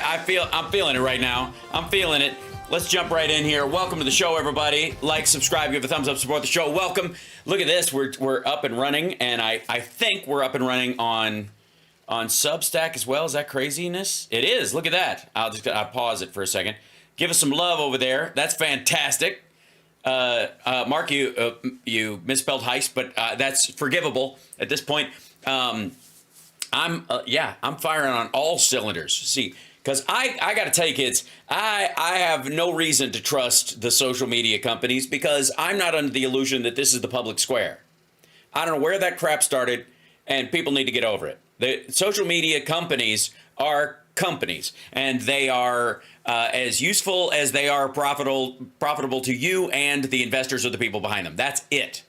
I'm feeling it right now. I'm feeling it. Let's jump right in here. Welcome to the show, everybody. Like, subscribe, give a thumbs up, support the show. Welcome. Look at this. We're up and running, and I think we're up and running on Substack as well. Is that craziness? It is. Look at that. I'll pause it for a second. Give us some love over there. That's fantastic. Mark, you misspelled heist, but that's forgivable at this point. I'm firing on all cylinders. See, because I got to tell you, kids, I have no reason to trust the social media companies because I'm not under the illusion that this is the public square. I don't know where that crap started, and people need to get over it. The social media companies are companies, and they are as useful as they are profitable to you and the investors or the people behind them. That's it.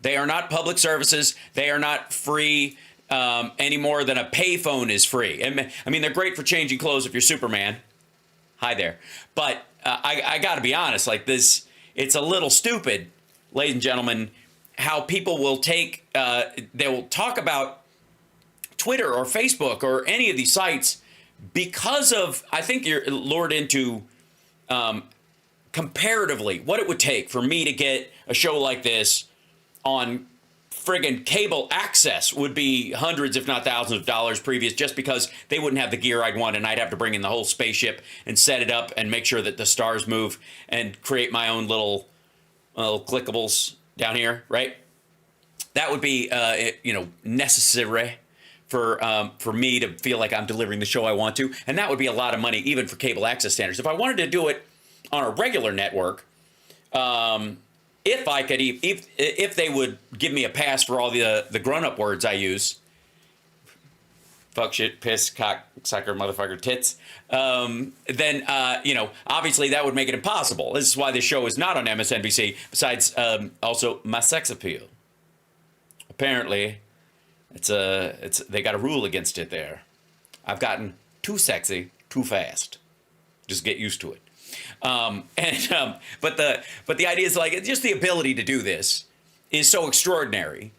They are not public services. They are not free any more than a payphone is free. And I mean, they're great for changing clothes if you're Superman. Hi there. But I got to be honest, like this, it's a little stupid, ladies and gentlemen, how people will take, they will talk about Twitter or Facebook or any of these sites because of, I think you're lured into comparatively what it would take for me to get a show like this on friggin' cable access would be hundreds, if not thousands of dollars previous, just because they wouldn't have the gear I'd want, and I'd have to bring in the whole spaceship and set it up and make sure that the stars move and create my own little clickables down here, right? That would be, necessary for me to feel like I'm delivering the show I want to, and that would be a lot of money even for cable access standards. If I wanted to do it on a regular network, if I could, if they would give me a pass for all the grown-up words I use, fuck, shit, piss, cock, sucker, motherfucker, tits, then, obviously that would make it impossible. This is why this show is not on MSNBC, besides also my sex appeal. Apparently, they got a rule against it there. I've gotten too sexy too fast. Just get used to it. But the idea is like just the ability to do this is so extraordinary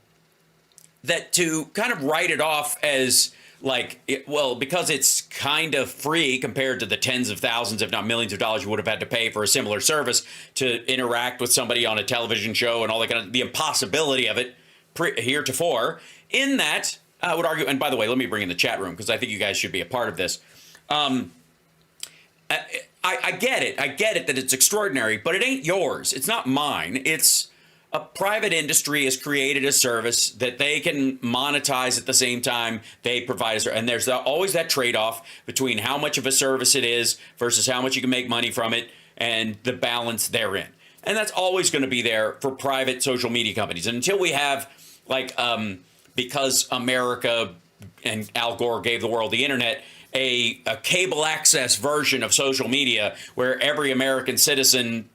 that to kind of write it off as like, because it's kind of free compared to the tens of thousands, if not millions of dollars you would have had to pay for a similar service to interact with somebody on a television show and all that kind of the impossibility of it heretofore. In that, I would argue, and by the way, let me bring in the chat room because I think you guys should be a part of this. I get it. I get it that it's extraordinary, but it ain't yours. It's not mine. It's a private industry has created a service that they can monetize at the same time they provide a service. And there's always that trade-off between how much of a service it is versus how much you can make money from it and the balance therein. And that's always going to be there for private social media companies. And until we have, like, because America and Al Gore gave the world the internet, a cable access version of social media where every American citizen,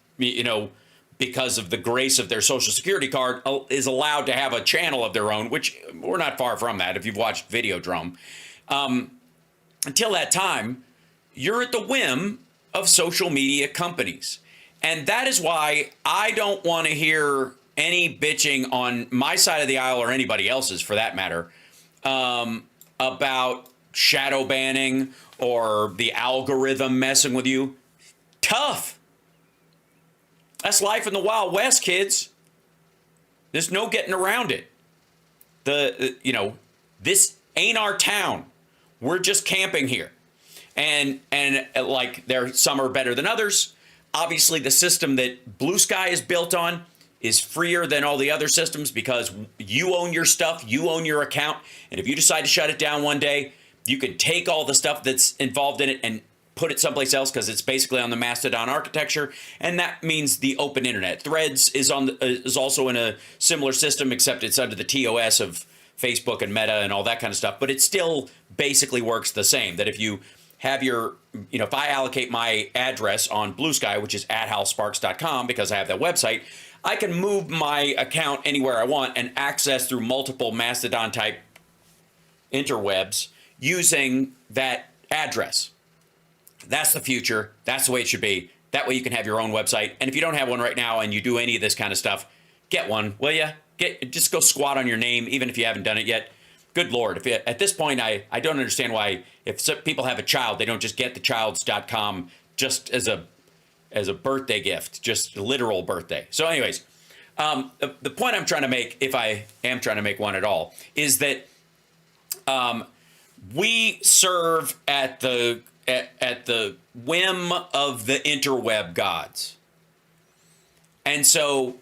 because of the grace of their social security card, is allowed to have a channel of their own, which we're not far from that if you've watched Videodrome. Until that time, you're at the whim of social media companies. And that is why I don't want to hear any bitching on my side of the aisle or anybody else's for that matter about shadow banning or the algorithm messing with you. Tough. That's life in the Wild West, kids. There's no getting around it. This ain't our town. We're just camping here. And like some are better than others. Obviously, the system that Blue Sky is built on is freer than all the other systems because you own your stuff, you own your account, and if you decide to shut it down one day, you can take all the stuff that's involved in it and put it someplace else because it's basically on the Mastodon architecture, and that means the open internet. Threads is also in a similar system, except it's under the TOS of Facebook and Meta and all that kind of stuff, but it still basically works the same, that if you have if I allocate my address on Blue Sky, which is @halsparks.com, because I have that website, I can move my account anywhere I want and access through multiple Mastodon type interwebs using that address. That's the future. That's the way it should be. That way you can have your own website. And if you don't have one right now and you do any of this kind of stuff, get one, will you? Just go squat on your name, even if you haven't done it yet. good Lord, if at this point, I don't understand why if people have a child, they don't just get thechilds.com just as a birthday gift, just a literal birthday. So anyways, the point I'm trying to make, if I am trying to make one at all, is that we serve at the whim of the interweb gods. And so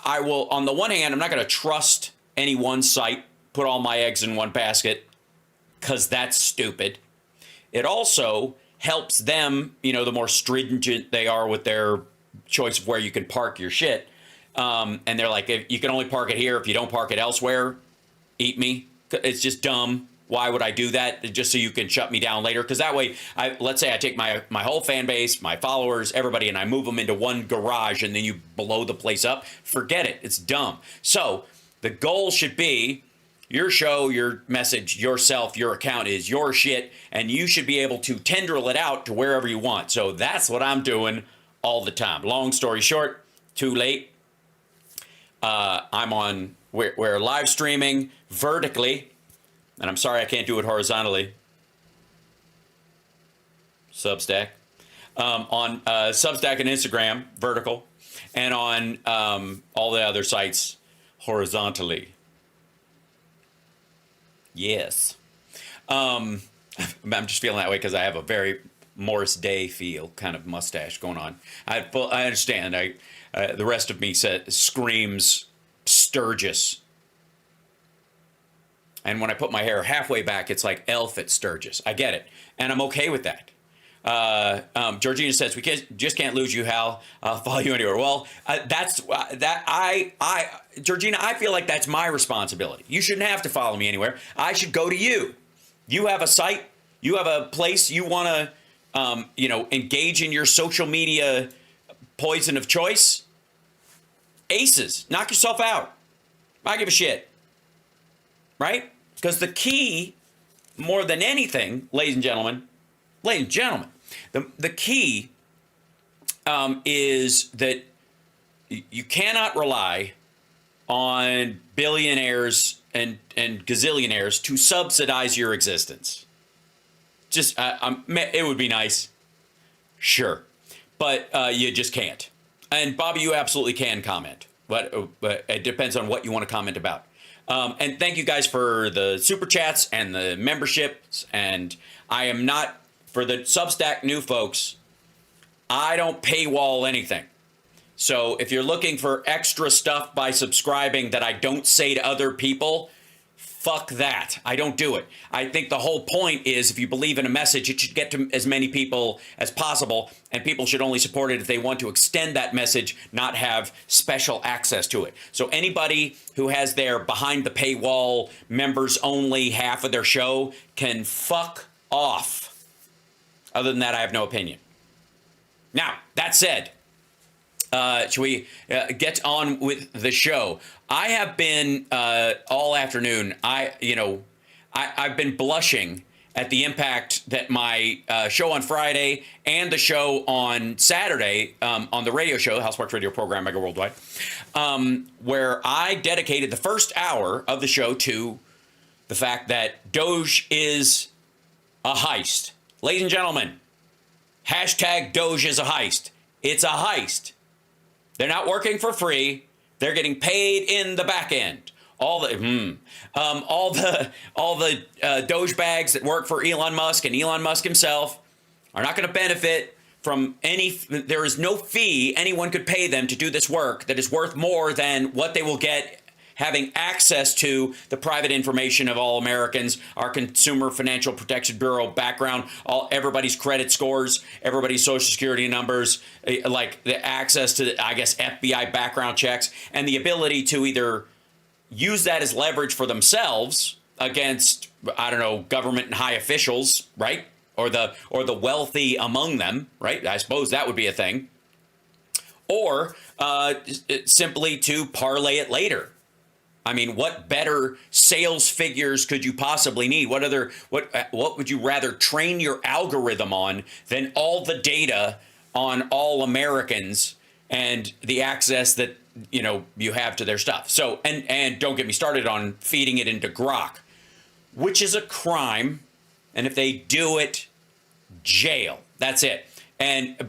I will, on the one hand, I'm not going to trust any one site, put all my eggs in one basket, because that's stupid. It also helps them, the more stringent they are with their choice of where you can park your shit. And they're like, if you can only park it here. If you don't park it elsewhere, eat me. It's just dumb. Why would I do that? Just so you can shut me down later? Because that way, let's say I take my whole fan base, my followers, everybody, and I move them into one garage, and then you blow the place up. Forget it. It's dumb. So the goal should be your show, your message, yourself, your account is your shit, and you should be able to tendril it out to wherever you want. So that's what I'm doing all the time. Long story short, too late. We're live streaming vertically. And I'm sorry I can't do it horizontally. Substack. On Substack and Instagram, vertical. And on all the other sites, horizontally. Yes. I'm just feeling that way because I have a very Morris Day feel, kind of mustache going on. I understand. The rest of me screams Sturgis. And when I put my hair halfway back, it's like Elf at Sturgis. I get it. And I'm okay with that. Georgina says, just can't lose you, Hal. I'll follow you anywhere. Well, Georgina, I feel like that's my responsibility. You shouldn't have to follow me anywhere. I should go to you. You have a site. You have a place you want to, engage in your social media poison of choice. Aces. Knock yourself out. I give a shit. Right? Because the key, more than anything, ladies and gentlemen, the key is that you cannot rely on billionaires and gazillionaires to subsidize your existence. Just, it would be nice. Sure. But you just can't. And Bobby, you absolutely can comment. But it depends on what you want to comment about. And thank you guys for the super chats and the memberships. And I am not, for the Substack new folks, I don't paywall anything. So if you're looking for extra stuff by subscribing that I don't say to other people, fuck that. I don't do it. I think the whole point is if you believe in a message, it should get to as many people as possible, and people should only support it if they want to extend that message, not have special access to it. So anybody who has their behind the paywall members only half of their show can fuck off. Other than that, I have no opinion. Now, that said, should we get on with the show? I have been all afternoon. I've been blushing at the impact that my show on Friday and the show on Saturday on the radio show, House Sparks Radio program, Mega Worldwide, where I dedicated the first hour of the show to the fact that Doge is a heist. Ladies and gentlemen, hashtag Doge is a heist. It's a heist. They're not working for free. They're getting paid in the back end. All the Doge bags that work for Elon Musk and Elon Musk himself are not going to benefit from any. There is no fee anyone could pay them to do this work that is worth more than what they will get having access to the private information of all Americans, our Consumer Financial Protection Bureau background, everybody's credit scores, everybody's social security numbers, like the access to, I guess, FBI background checks, and the ability to either use that as leverage for themselves against, I don't know, government and high officials, right? Or the wealthy among them, right? I suppose that would be a thing. Or simply to parlay it later. I mean, what better sales figures could you possibly need? What would you rather train your algorithm on than all the data on all Americans and the access that you have to their stuff. So, and don't get me started on feeding it into Grok, which is a crime. And if they do it, jail. That's it.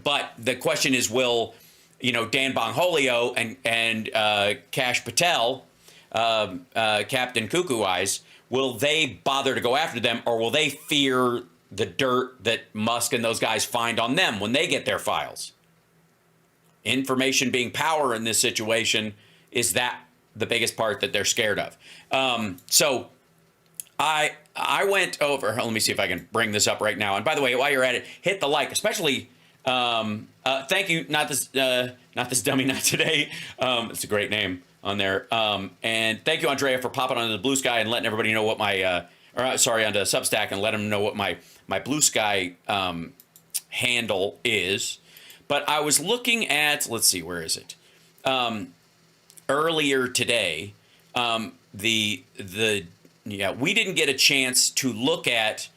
But the question is, will, Dan Bongholio and Kash Patel, Captain Cuckoo Eyes, will they bother to go after them, or will they fear the dirt that Musk and those guys find on them when they get their files? Information being power in this situation, is that the biggest part that they're scared of? So I went over, let me see if I can bring this up right now. And by the way, while you're at it, hit the like, especially, thank you, not this dummy, not today. It's a great name on there. And thank you, Andrea, for popping onto the Blue Sky and letting everybody know what my, onto Substack, and let them know what my Blue Sky handle is. But I was looking at, let's see, where is it? Earlier today, we didn't get a chance to look at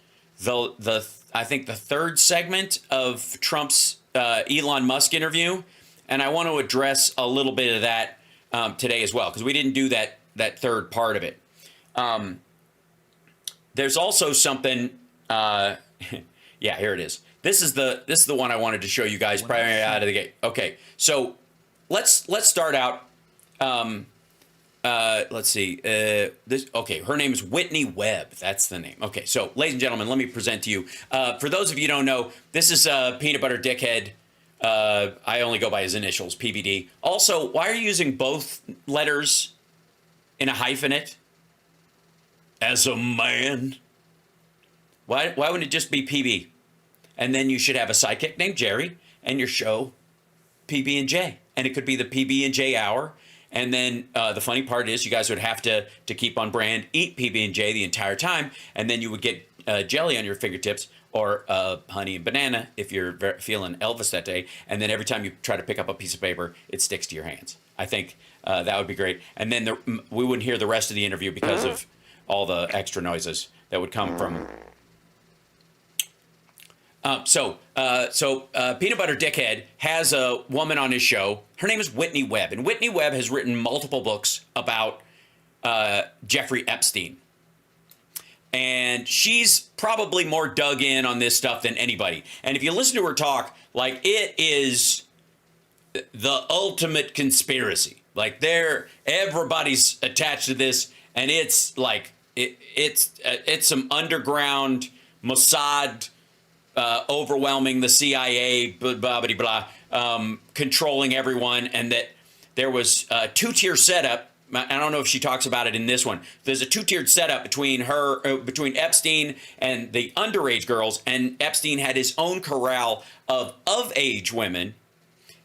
I think the third segment of Trump's Elon Musk interview, and I want to address a little bit of that today as well, because we didn't do that third part of it. There's also something. Yeah, here it is. This is the one I wanted to show you guys prior out of the gate. Okay, so let's start out. Let's see. Okay, her name is Whitney Webb. That's the name. Okay, so ladies and gentlemen, let me present to you. For those of you who don't know, this is Peanut Butter Dickhead. I only go by his initials, PBD. Also, why are you using both letters in a hyphenate? As a man. Why wouldn't it just be PB? And then you should have a sidekick named Jerry, and your show PB and J, and it could be the PB and J hour. And then the funny part is, you guys would have to keep on brand, eat PB and J the entire time, and then you would get jelly on your fingertips, or honey and banana if you're feeling Elvis that day. And then every time you try to pick up a piece of paper, it sticks to your hands. I think that would be great. And then we wouldn't hear the rest of the interview because of all the extra noises that would come from. So Peanut Butter Dickhead has a woman on his show. Her name is Whitney Webb, and Whitney Webb has written multiple books about Jeffrey Epstein. And she's probably more dug in on this stuff than anybody. And if you listen to her talk, like, it is the ultimate conspiracy. Like, everybody's attached to this, and it's like it's some underground Mossad. Overwhelming the CIA, blah, blah, blah, controlling everyone, and that there was a two-tier setup. I don't know if she talks about it in this one. There's a two-tiered setup between between Epstein and the underage girls, and Epstein had his own corral of age women,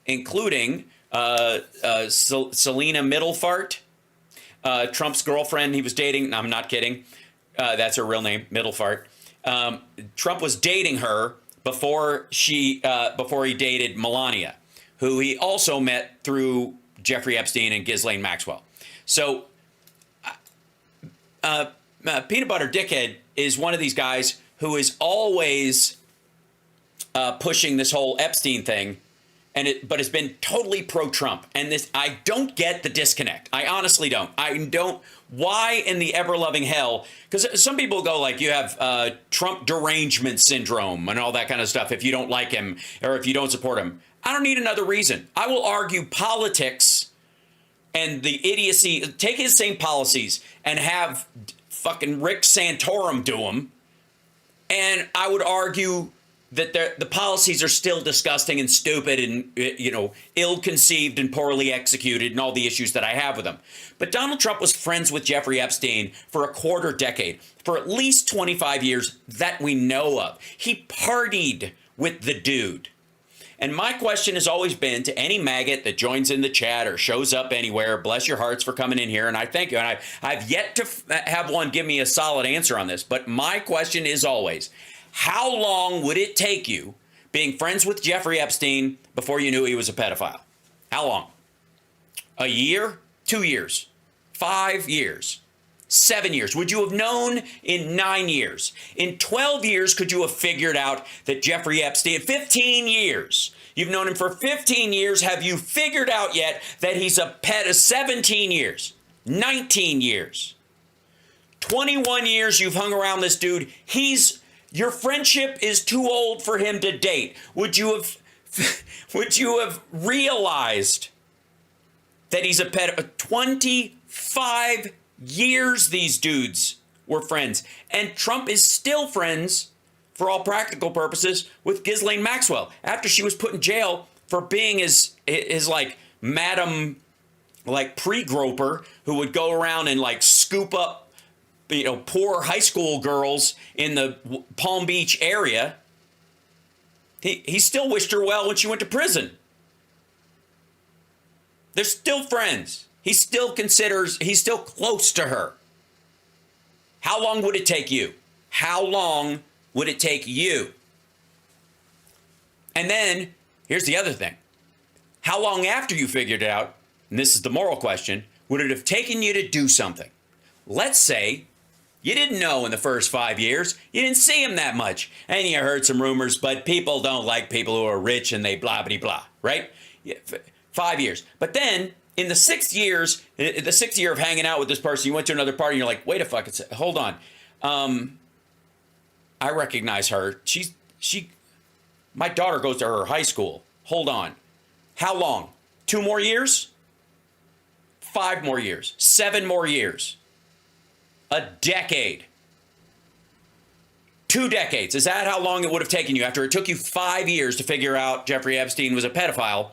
including Selena Middlefart, Trump's girlfriend he was dating. No, I'm not kidding. That's her real name, Middlefart. Trump was dating her before he dated Melania, who he also met through Jeffrey Epstein and Ghislaine Maxwell. So Peanut Butter Dickhead is one of these guys who is always pushing this whole Epstein thing, but it's been totally pro-Trump. And I don't get the disconnect. I honestly don't. Why in the ever-loving hell? Because some people go like, you have Trump derangement syndrome and all that kind of stuff if you don't like him or if you don't support him. I don't need another reason. I will argue politics and the idiocy. Take his same policies and have fucking Rick Santorum do them. And I would argue that the policies are still disgusting and stupid and, ill-conceived and poorly executed and all the issues that I have with them. But Donald Trump was friends with Jeffrey Epstein for a quarter decade, for at least 25 years that we know of. He partied with the dude. And my question has always been to any maggot that joins in the chat or shows up anywhere, bless your hearts for coming in here, and I thank you. And I've yet to have one give me a solid answer on this, but my question is always, how long would it take you being friends with Jeffrey Epstein before you knew he was a pedophile? How long? A year? 2 years? 5 years? 7 years? Would you have known in 9 years? In 12 years, could you have figured out that Jeffrey Epstein, 15 years, you've known him for 15 years, have you figured out yet that he's a pet of 17 years, 19 years, 21 years you've hung around this dude? Your friendship is too old for him to date. Would you have realized that he's a pet of 25 years these dudes were friends? And Trump is still friends, for all practical purposes, with Ghislaine Maxwell after she was put in jail for being his like madam, like pre-groper who would go around and like scoop up, poor high school girls in the Palm Beach area. He still wished her well when she went to prison. They're still friends. He's still close to her. How long would it take you? How long would it take you? And then, here's the other thing. How long after you figured it out, and this is the moral question, would it have taken you to do something? Let's say you didn't know in the first 5 years. You didn't see him that much. And you heard some rumors, but people don't like people who are rich and they blah, blah, blah, right? 5 years. But then in the 6 years, the 6th year of hanging out with this person, you went to another party and you're like, wait a fucking second, hold on. I recognize her. My daughter goes to her high school. Hold on. How long? 2 more years? 5 more years? 7 more years? A decade. 2 decades. Is that how long it would have taken you? After it took you 5 years to figure out Jeffrey Epstein was a pedophile,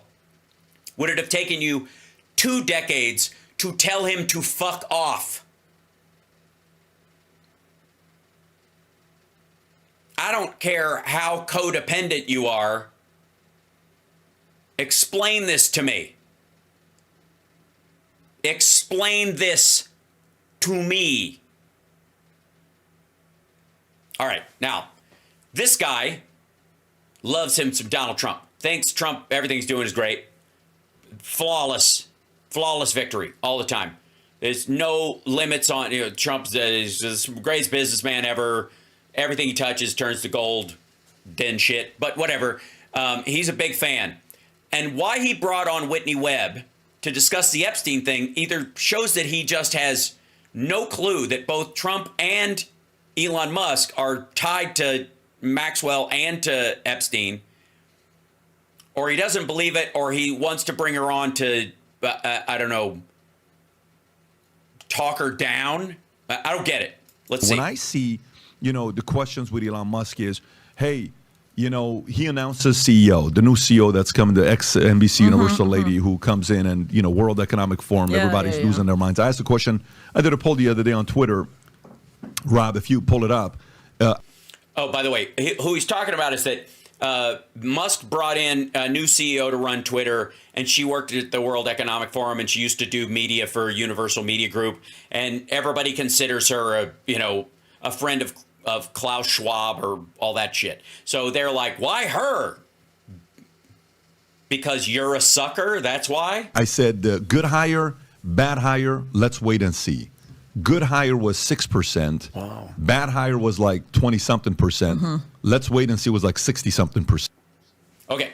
would it have taken you 2 decades to tell him to fuck off? I don't care how codependent you are. Explain this to me. Explain this to me. All right, now, this guy loves him some Donald Trump. Thinks Trump, everything he's doing is great. Flawless victory all the time. There's no limits on, Trump's the greatest businessman ever. Everything he touches turns to gold, then shit, but whatever. He's a big fan. And why he brought on Whitney Webb to discuss the Epstein thing either shows that he just has no clue that both Trump and Elon Musk are tied to Maxwell and to Epstein, or he doesn't believe it, or he wants to bring her on to, I don't know, talk her down. I don't get it. Let's see. When I see, the questions with Elon Musk is, hey, he announced a CEO, the new CEO that's coming, the ex-NBC Universal lady who comes in and, World Economic Forum, everybody's losing their minds. I asked a question. I did a poll the other day on Twitter. Rob, if you pull it up. Oh, by the way, who he's talking about is that Musk brought in a new CEO to run Twitter, and she worked at the World Economic Forum, and she used to do media for Universal Media Group, and everybody considers her a friend of Klaus Schwab or all that shit. So they're like, why her? Because you're a sucker? That's why? I said good hire, bad hire, let's wait and see. Good hire was 6%. Wow. Bad hire was like 20-something%. Let's wait and see was like 60-something%. Okay.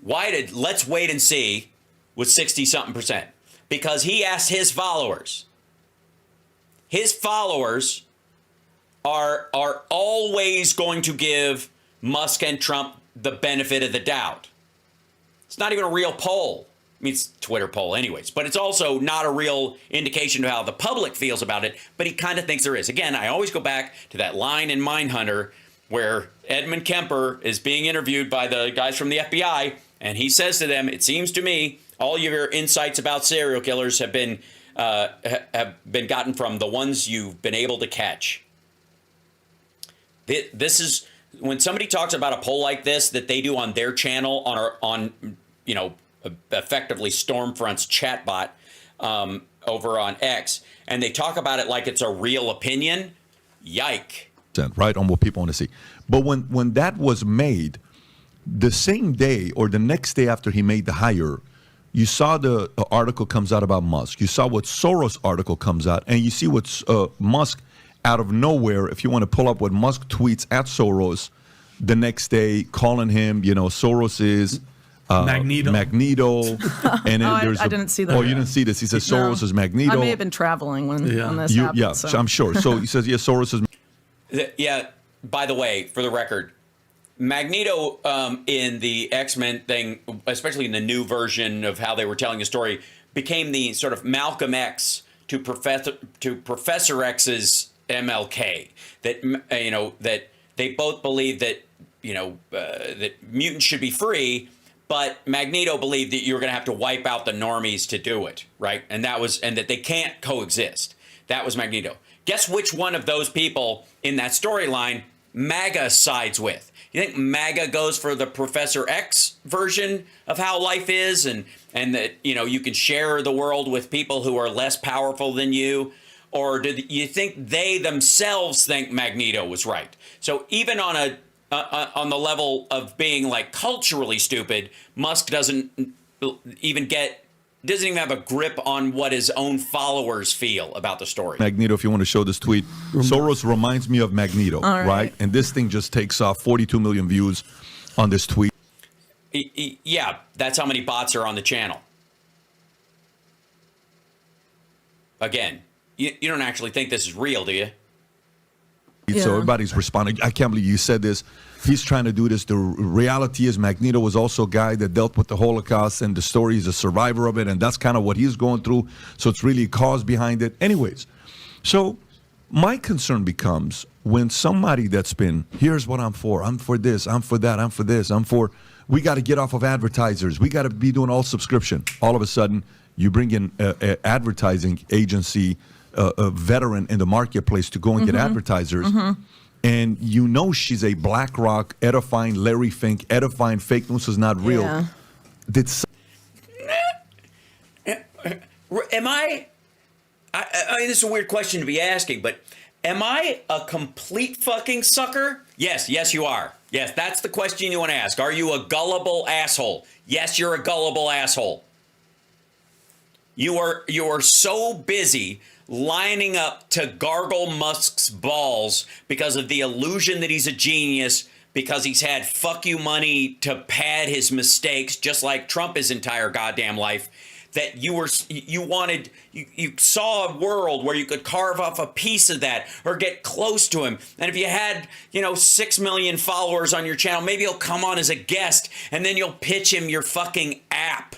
Why did let's wait and see was 60-something%? Because he asked his followers. His followers are always going to give Musk and Trump the benefit of the doubt. It's not even a real poll. I mean, it's a Twitter poll anyways, but it's also not a real indication of how the public feels about it, but he kind of thinks there is. Again, I always go back to that line in Mindhunter where Edmund Kemper is being interviewed by the guys from the FBI, and he says to them, it seems to me all your insights about serial killers have been gotten from the ones you've been able to catch. This is when somebody talks about a poll like this that they do on their channel on effectively Stormfront's chatbot over on X, and they talk about it like it's a real opinion. Yike. Right, on what people want to see. But when that was made, the same day or the next day after he made the hire, You saw the article comes out about Musk. You saw what Soros article comes out, and you see what Musk out of nowhere. If you want to pull up what Musk tweets at Soros the next day, calling him, Soros is Magneto. And then I didn't see that. Oh, you didn't see this? He says Soros is Magneto. I may have been traveling when this happened. Yeah, so. I'm sure. So he says, Soros is. Yeah. By the way, for the record, Magneto in the X-Men thing, especially in the new version of how they were telling the story, became the sort of Malcolm X to Professor X's MLK. That that they both believed that that mutants should be free, but Magneto believed that you were going to have to wipe out the normies to do it, right? And that they can't coexist. That was Magneto. Guess which one of those people in that storyline MAGA sides with? You think MAGA goes for the Professor X version of how life is, and that you can share the world with people who are less powerful than you, or do you think they themselves think Magneto was right? So even on on the level of being like culturally stupid, Musk doesn't even have a grip on what his own followers feel about the story. Magneto, if you want to show this tweet, Soros reminds me of Magneto, right? And this thing just takes off 42 million views on this tweet. Yeah, that's how many bots are on the channel. Again, you don't actually think this is real, do you? Yeah. So everybody's responding. I can't believe you said this. He's trying to do this. The reality is Magneto was also a guy that dealt with the Holocaust, and the story is a survivor of it, and that's kind of what he's going through. So it's really a cause behind it. Anyways, so my concern becomes when somebody that's been, here's what I'm for this, I'm for that, I'm for this, we got to get off of advertisers. We got to be doing all subscription. All of a sudden, you bring in an advertising agency, a veteran in the marketplace to go and get advertisers. And she's a BlackRock, edifying Larry Fink, edifying fake news is not real. Yeah. Am I mean, this is a weird question to be asking, but am I a complete fucking sucker? Yes, you are. Yes, that's the question you want to ask. Are you a gullible asshole? Yes, you're a gullible asshole. You are so busy lining up to gargle Musk's balls because of the illusion that he's a genius, because he's had fuck you money to pad his mistakes, just like Trump his entire goddamn life, that you saw a world where you could carve off a piece of that or get close to him. And if you had, 6 million followers on your channel, maybe he'll come on as a guest and then you'll pitch him your fucking app.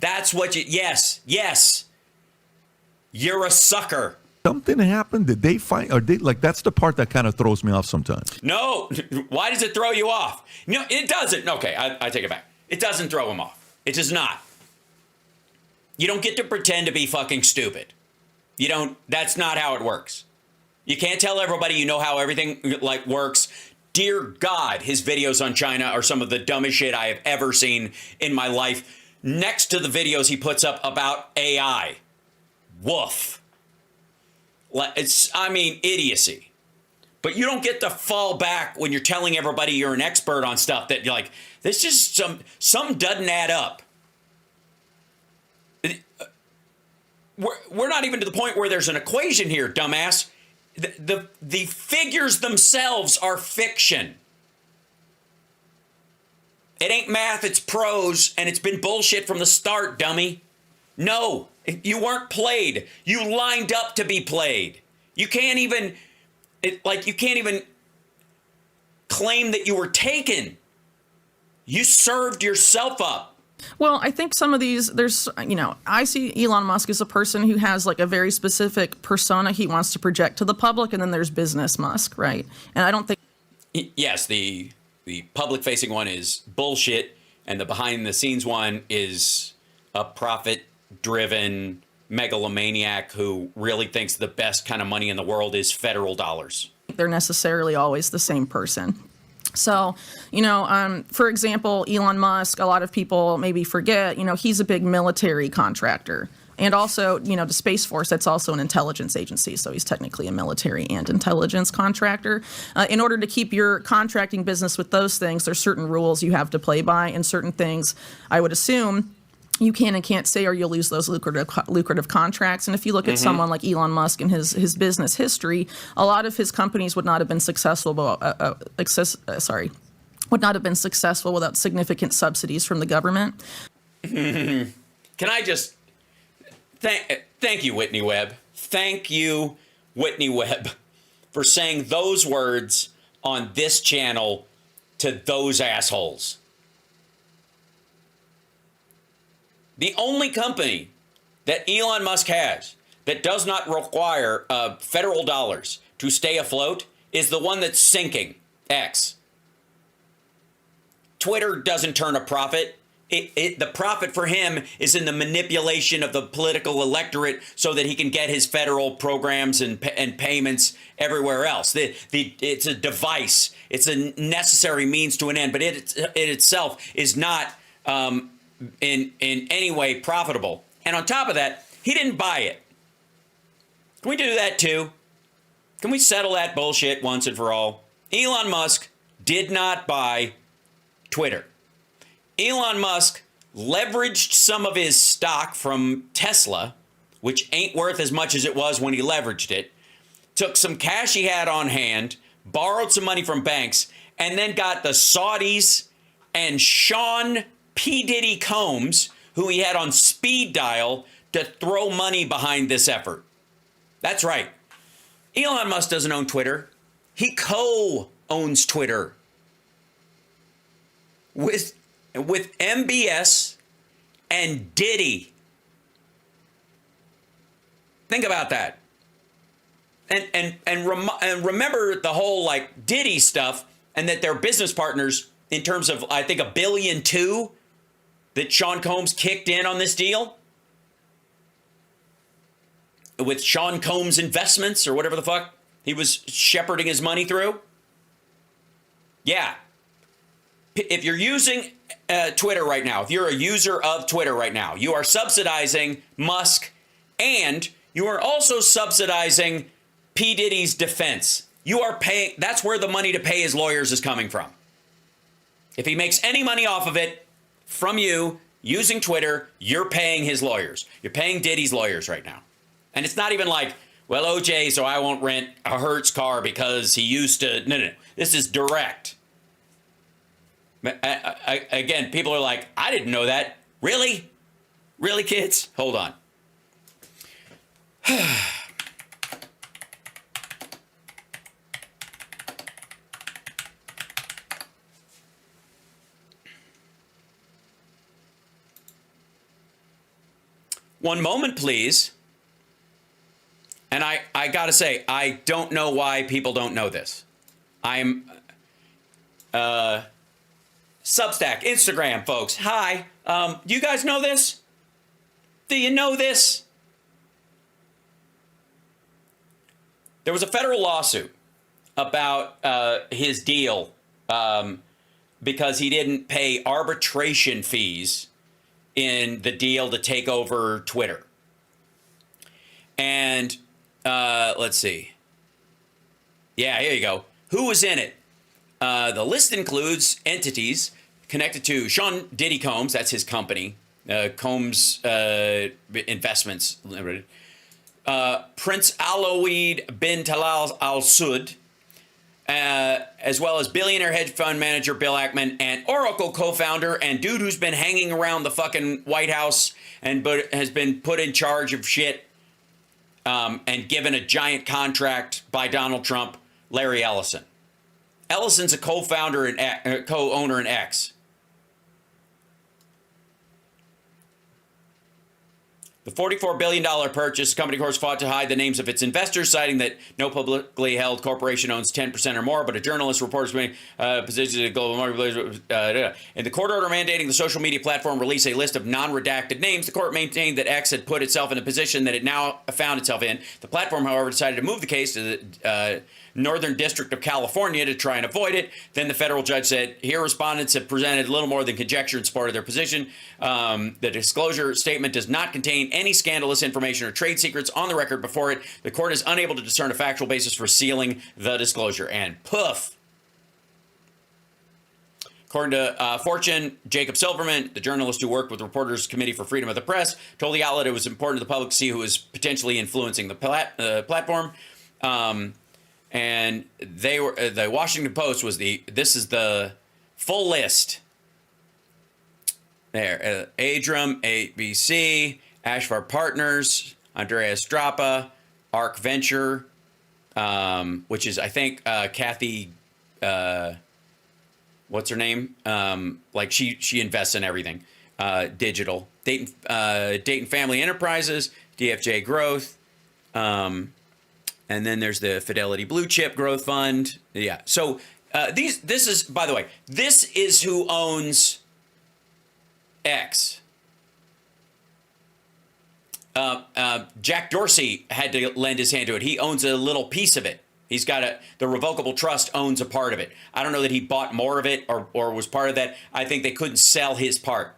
That's what yes. You're a sucker. Something happened? Did they find, or that's the part that kind of throws me off sometimes. No. Why does it throw you off? No, it doesn't. Okay, I take it back. It doesn't throw him off. It does not. You don't get to pretend to be fucking stupid. That's not how it works. You can't tell everybody you know how everything works. Dear God, his videos on China are some of the dumbest shit I have ever seen in my life. Next to the videos he puts up about AI. Woof. Idiocy. But you don't get to fall back when you're telling everybody you're an expert on stuff that you're like, this just something doesn't add up. We're not even to the point where there's an equation here, dumbass. The figures themselves are fiction. It ain't math, it's prose, and it's been bullshit from the start, dummy. No, you weren't played. You lined up to be played. You can't even claim that you were taken. You served yourself up. Well, I think some of these, I see Elon Musk as a person who has a very specific persona he wants to project to the public, and then there's business Musk, right? And I don't think... Yes, the public-facing one is bullshit, and the behind-the-scenes one is a profit-driven megalomaniac who really thinks the best kind of money in the world is federal dollars. They're necessarily always the same person. So, for example, Elon Musk, a lot of people maybe forget, he's a big military contractor. And also, the Space Force, that's also an intelligence agency. So he's technically a military and intelligence contractor. In order to keep your contracting business with those things, there's certain rules you have to play by, and certain things, I would assume, you can and can't say, or you'll lose those lucrative contracts. And if you look at someone like Elon Musk and his business history, a lot of his companies would not have been successful, would not have been successful without significant subsidies from the government. Can I just thank you, Whitney Webb. Thank you, Whitney Webb, for saying those words on this channel to those assholes. The only company that Elon Musk has that does not require federal dollars to stay afloat is the one that's sinking, X. Twitter doesn't turn a profit. The profit for him is in the manipulation of the political electorate so that he can get his federal programs and payments everywhere else. It's a device. It's a necessary means to an end, but it itself is not in any way profitable. And on top of that, he didn't buy it. Can we do that too? Can we settle that bullshit once and for all? Elon Musk did not buy Twitter. Elon Musk leveraged some of his stock from Tesla, which ain't worth as much as it was when he leveraged it, took some cash he had on hand, borrowed some money from banks, and then got the Saudis and Sean P. Diddy Combs, who he had on speed dial, to throw money behind this effort. That's right. Elon Musk doesn't own Twitter. He co-owns Twitter with MBS and Diddy. Think about that. And remember the whole like Diddy stuff, and that they're business partners in terms of, I think, $1.2 billion that Sean Combs kicked in on this deal with Sean Combs Investments, or whatever the fuck he was shepherding his money through. Yeah. If you're using Twitter right now, if you're a user of Twitter right now, you are subsidizing Musk, and you are also subsidizing P. Diddy's defense. You are paying, that's where the money to pay his lawyers is coming from. If he makes any money off of it from you using Twitter, you're paying his lawyers. You're paying Diddy's lawyers right now. And it's not even like, well, OJ, so I won't rent a Hertz car because he used to. No. This is direct. Again, people are like, I didn't know that. Really? Really, kids? Hold on. One moment, please. And I gotta say, I don't know why people don't know this. I'm Substack, Instagram, folks. Hi. Do you guys know this? Do you know this? There was a federal lawsuit about his deal because he didn't pay arbitration fees in the deal to take over Twitter. And let's see. Yeah, here you go. Who was in it? The list includes entities connected to Sean Diddy Combs, that's his company, Combs Investments Limited, Prince Alawid bin Talal Al Saud, as well as billionaire hedge fund manager Bill Ackman, and Oracle co-founder and dude who's been hanging around the fucking White House and has been put in charge of shit and given a giant contract by Donald Trump, Larry Ellison. Ellison's a co-founder and co-owner in X. The $44 billion purchase, company, of course, fought to hide the names of its investors, citing that no publicly held corporation owns 10% or more, but a journalist reports positions of global market. In the court order mandating the social media platform release a list of non-redacted names, the court maintained that X had put itself in a position that it now found itself in. The platform, however, decided to move the case to the Northern District of California to try and avoid it. Then the federal judge said, here respondents have presented little more than conjecture in support of their position. The disclosure statement does not contain any scandalous information or trade secrets on the record before it. The court is unable to discern a factual basis for sealing the disclosure. And poof. According to Fortune, Jacob Silverman, the journalist who worked with Reporters Committee for Freedom of the Press, told the outlet it was important to the public to see who was potentially influencing the platform. And they were the Washington Post was this is the full list. There, Adram, ABC, Ashfar Partners, Andrea Strappa, Arc Venture, which is, I think, Kathy, what's her name? Like she invests in everything, digital. Dayton Family Enterprises, DFJ Growth, and then there's the Fidelity Blue Chip Growth Fund. Yeah. So this is, by the way, this is who owns X. Jack Dorsey had to lend his hand to it. He owns a little piece of it. He's got the revocable trust owns a part of it. I don't know that he bought more of it or was part of that. I think they couldn't sell his part.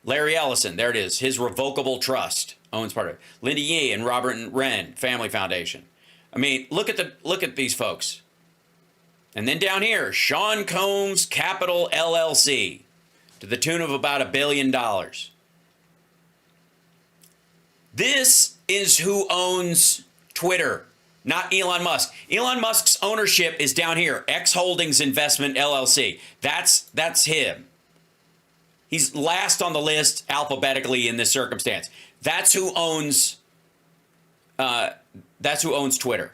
Larry Ellison, there it is. His revocable trust owns part of it. Linda Yee and Robert Wren Family Foundation. I mean, look at these folks. And then down here, Sean Combs Capital LLC, to the tune of about $1 billion. This is who owns Twitter, not Elon Musk. Elon Musk's ownership is down here, X Holdings Investment LLC. That's him. He's last on the list alphabetically in this circumstance. That's who owns Twitter,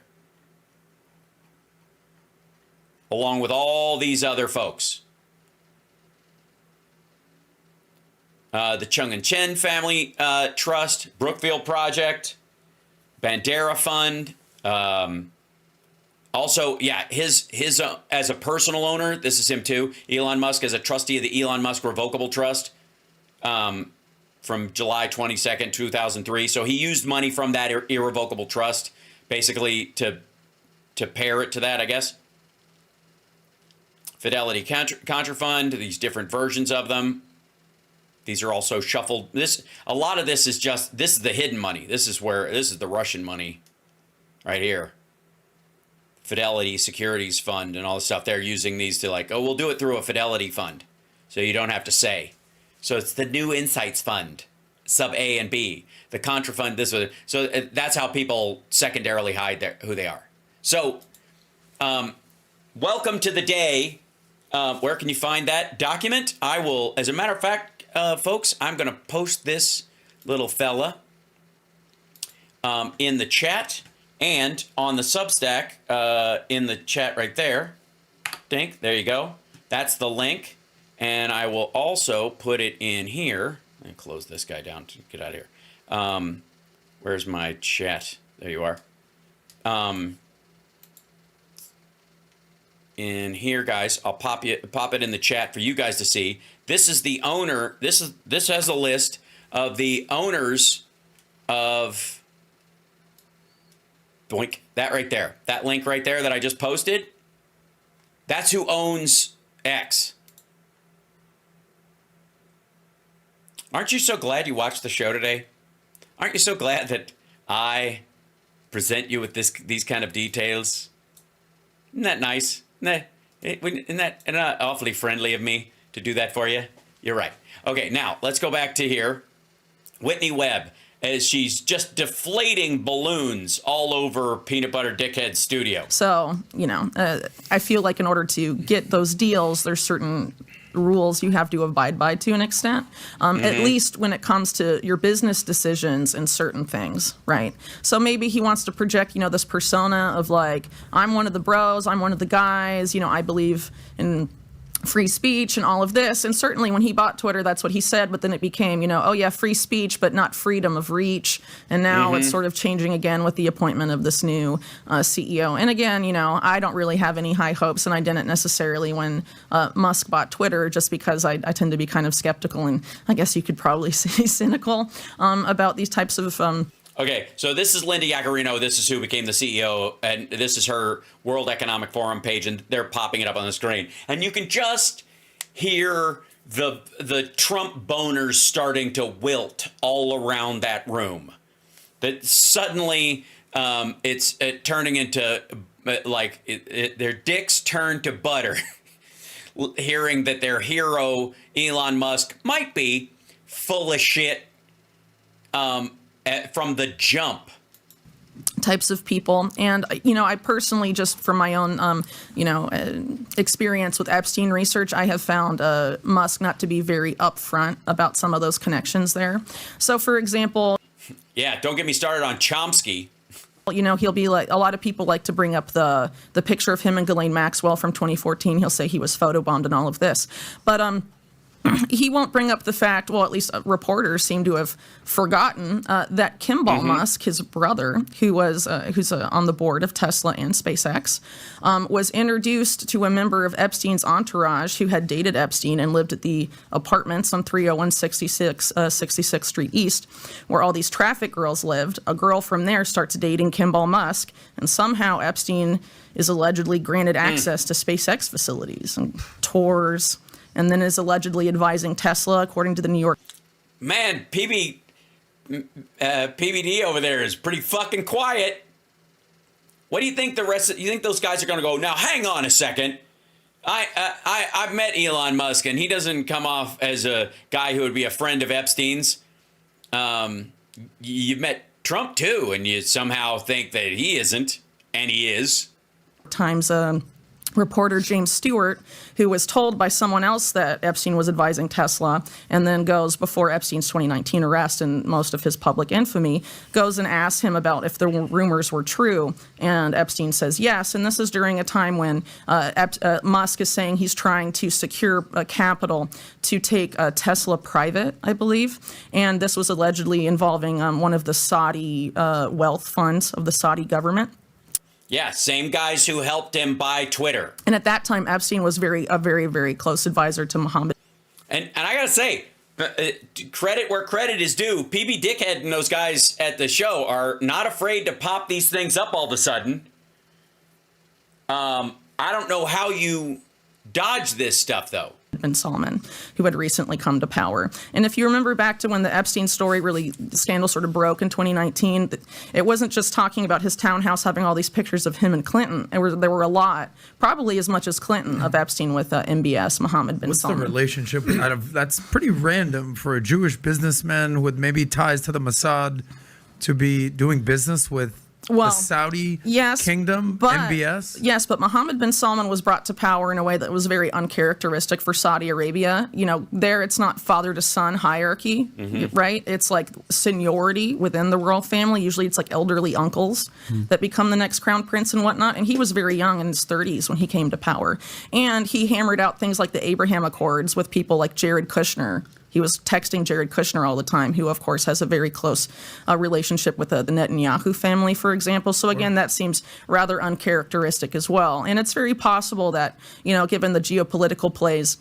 along with all these other folks. The Chung and Chen Family Trust, Brookfield Project, Bandera Fund. Also, yeah, his as a personal owner, this is him too. Elon Musk as a trustee of the Elon Musk Revocable Trust from July 22nd, 2003. So he used money from that irrevocable trust basically to pair it to that, I guess. Fidelity Contra Fund, these different versions of them. These are also shuffled. A lot of this is this is the hidden money. This is the Russian money right here. Fidelity Securities Fund and all this stuff. They're using these to we'll do it through a Fidelity fund. So you don't have to say. So it's the New Insights Fund, sub A and B. The Contra Fund, so that's how people secondarily hide who they are. So welcome to the day. Where can you find that document? I will, as a matter of fact, folks, I'm going to post this little fella in the chat and on the Substack in the chat right there. Dink, there you go. That's the link. And I will also put it in here. Let me close this guy down to get out of here. Where's my chat? There you are. In here, guys, I'll pop it in the chat for you guys to see. This is the owner. This has a list of the owners of Doink, that right there. That link right there that I just posted. That's who owns X. Aren't you so glad you watched the show today? Aren't you so glad that I present you with these kind of details? Isn't that nice? Isn't that awfully friendly of me to do that for you? You're right. Okay, now let's go back to here. Whitney Webb, as she's just deflating balloons all over Peanut Butter Dickhead's studio. So, I feel like in order to get those deals, there's certain rules you have to abide by to an extent, at least when it comes to your business decisions and certain things, right? So maybe he wants to project, this persona of I'm one of the bros, I'm one of the guys, I believe in free speech and all of this. And certainly when he bought Twitter, that's what he said. But then it became, oh, yeah, free speech, but not freedom of reach. And now it's sort of changing again with the appointment of this new CEO. And again, I don't really have any high hopes. And I didn't necessarily when Musk bought Twitter, just because I tend to be kind of skeptical. And I guess you could probably say cynical about these types of Okay, so this is Linda Yaccarino. This is who became the CEO, and this is her World Economic Forum page, and they're popping it up on the screen. And you can just hear the Trump boners starting to wilt all around that room. That suddenly it's turning into their dicks turn to butter. hearing that their hero, Elon Musk, might be full of shit from the jump. Types of people. And, I personally, just from my own, experience with Epstein research, I have found Musk not to be very upfront about some of those connections there. So, for example, yeah, don't get me started on Chomsky. He'll be like, a lot of people like to bring up the picture of him and Ghislaine Maxwell from 2014. He'll say he was photobombed and all of this. But he won't bring up the fact, well, at least reporters seem to have forgotten, that Kimball Musk, his brother, who's on the board of Tesla and SpaceX, was introduced to a member of Epstein's entourage who had dated Epstein and lived at the apartments on 301 66th Street East, where all these traffic girls lived. A girl from there starts dating Kimball Musk, and somehow Epstein is allegedly granted access to SpaceX facilities and tours, and then is allegedly advising Tesla, according to the New York. Man, PBD over there is pretty fucking quiet. What do you think you think those guys are going to go, now hang on a second. I've met Elon Musk, and he doesn't come off as a guy who would be a friend of Epstein's. You've met Trump too, and you somehow think that he isn't, and he is. Times reporter James Stewart, who was told by someone else that Epstein was advising Tesla, and then goes before Epstein's 2019 arrest and most of his public infamy, goes and asks him about if the rumors were true, and Epstein says yes. And this is during a time when Musk is saying he's trying to secure capital to take Tesla private, I believe, and this was allegedly involving one of the Saudi wealth funds of the Saudi government. Yeah, same guys who helped him buy Twitter. And at that time, Epstein was a very, very close advisor to Mohammed. And I gotta say, credit where credit is due. PB Dickhead and those guys at the show are not afraid to pop these things up all of a sudden. I don't know how you dodge this stuff, though. Bin Salman, who had recently come to power. And if you remember back to when the Epstein story the scandal sort of broke in 2019, it wasn't just talking about his townhouse having all these pictures of him and Clinton. There were a lot, probably as much as Clinton, of Epstein with MBS, Mohammed bin Salman. What's the relationship that's pretty random for a Jewish businessman with maybe ties to the Mossad to be doing business with the Saudi kingdom, MBS? Yes, but Mohammed bin Salman was brought to power in a way that was very uncharacteristic for Saudi Arabia. There it's not father to son hierarchy, right? It's like seniority within the royal family. Usually it's like elderly uncles that become the next crown prince and whatnot. And he was very young, in his 30s, when he came to power. And he hammered out things like the Abraham Accords with people like Jared Kushner. He was texting Jared Kushner all the time, who, of course, has a very close relationship with the Netanyahu family, for example. So, again, that seems rather uncharacteristic as well. And it's very possible that, given the geopolitical plays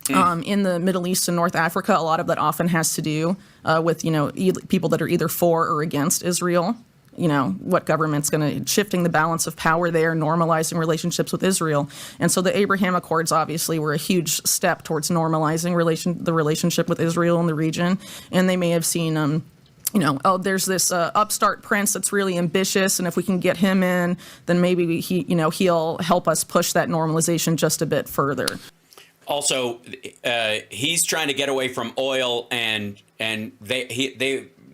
in the Middle East and North Africa, a lot of that often has to do with, people that are either for or against Israel. What government's going to shifting the balance of power there, normalizing relationships with Israel. And so the Abraham Accords obviously were a huge step towards normalizing the relationship with Israel in the region. And they may have seen, there's this upstart prince that's really ambitious, and if we can get him in, then maybe he'll help us push that normalization just a bit further. Also, he's trying to get away from oil, and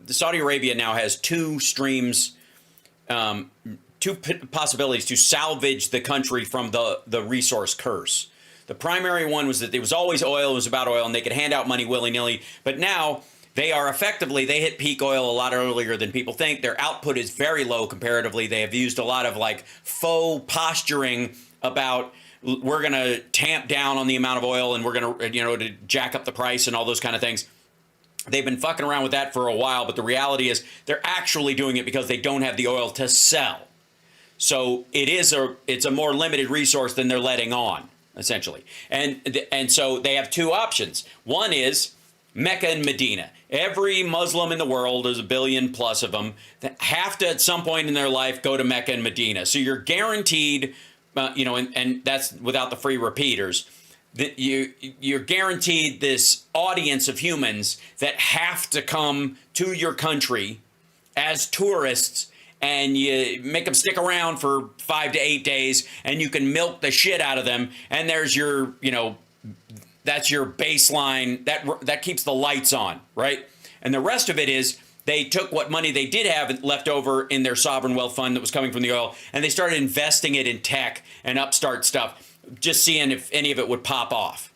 Saudi Arabia now has two streams, two possibilities to salvage the country from the resource curse. The primary one was that it was always oil, it was about oil, and they could hand out money willy-nilly. But now they hit peak oil a lot earlier than people think. Their output is very low comparatively. They have used a lot of faux posturing about we're going to tamp down on the amount of oil and we're going to, to jack up the price and all those kind of things. They've been fucking around with that for a while, but the reality is they're actually doing it because they don't have the oil to sell. So it's a more limited resource than they're letting on, essentially. And so they have two options. One is Mecca and Medina. Every Muslim in the world, there's 1 billion plus of them, that have to at some point in their life go to Mecca and Medina. So you're guaranteed, and that's without the free repeaters, that you're guaranteed this audience of humans that have to come to your country as tourists, and you make them stick around for 5 to 8 days, and you can milk the shit out of them. And there's your, That's your baseline. That keeps the lights on, right? And the rest of it is they took what money they did have left over in their sovereign wealth fund that was coming from the oil, and they started investing it in tech and upstart stuff, just seeing if any of it would pop off.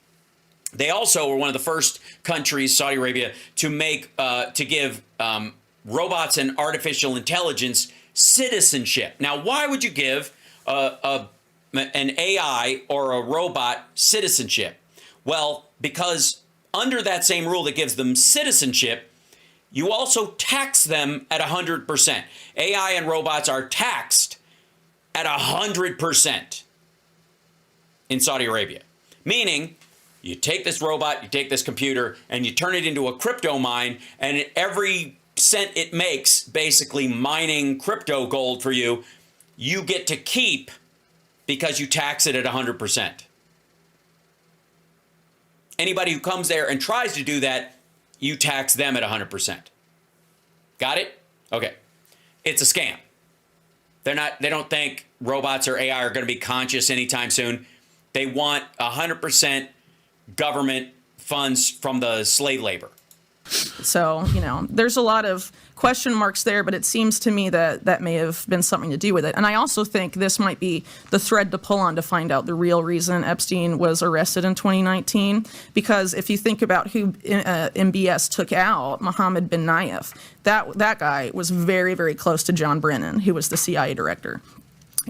They also were one of the first countries, Saudi Arabia, to give robots and artificial intelligence citizenship. Now, why would you give an AI or a robot citizenship? Well, because under that same rule that gives them citizenship, you also tax them at 100%. AI and robots are taxed at 100% in Saudi Arabia. Meaning, you take this robot, you take this computer, and you turn it into a crypto mine, and every cent it makes, basically mining crypto gold for you, you get to keep because you tax it at 100%. Anybody who comes there and tries to do that, you tax them at 100%. Got it? Okay. It's a scam. They don't think robots or AI are going to be conscious anytime soon. They want 100% government funds from the slave labor. So, there's a lot of question marks there, but it seems to me that that may have been something to do with it. And I also think this might be the thread to pull on to find out the real reason Epstein was arrested in 2019. Because if you think about who MBS took out, Mohammed bin Nayef, that guy was very, very close to John Brennan, who was the CIA director.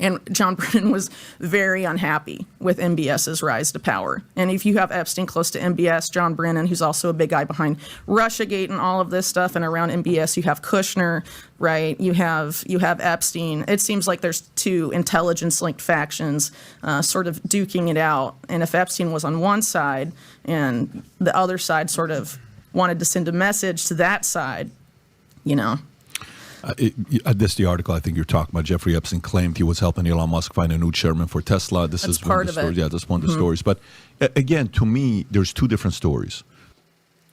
And John Brennan was very unhappy with MBS's rise to power. And if you have Epstein close to MBS, John Brennan, who's also a big guy behind Russiagate and all of this stuff, and around MBS, you have Kushner, right? You have Epstein. It seems like there's two intelligence-linked factions sort of duking it out. And if Epstein was on one side and the other side sort of wanted to send a message to that side, This is the article I think you're talking about. Jeffrey Epstein claimed he was helping Elon Musk find a new chairman for Tesla. This is one of the stories. Yeah, that's one of the stories. But again, to me, there's two different stories.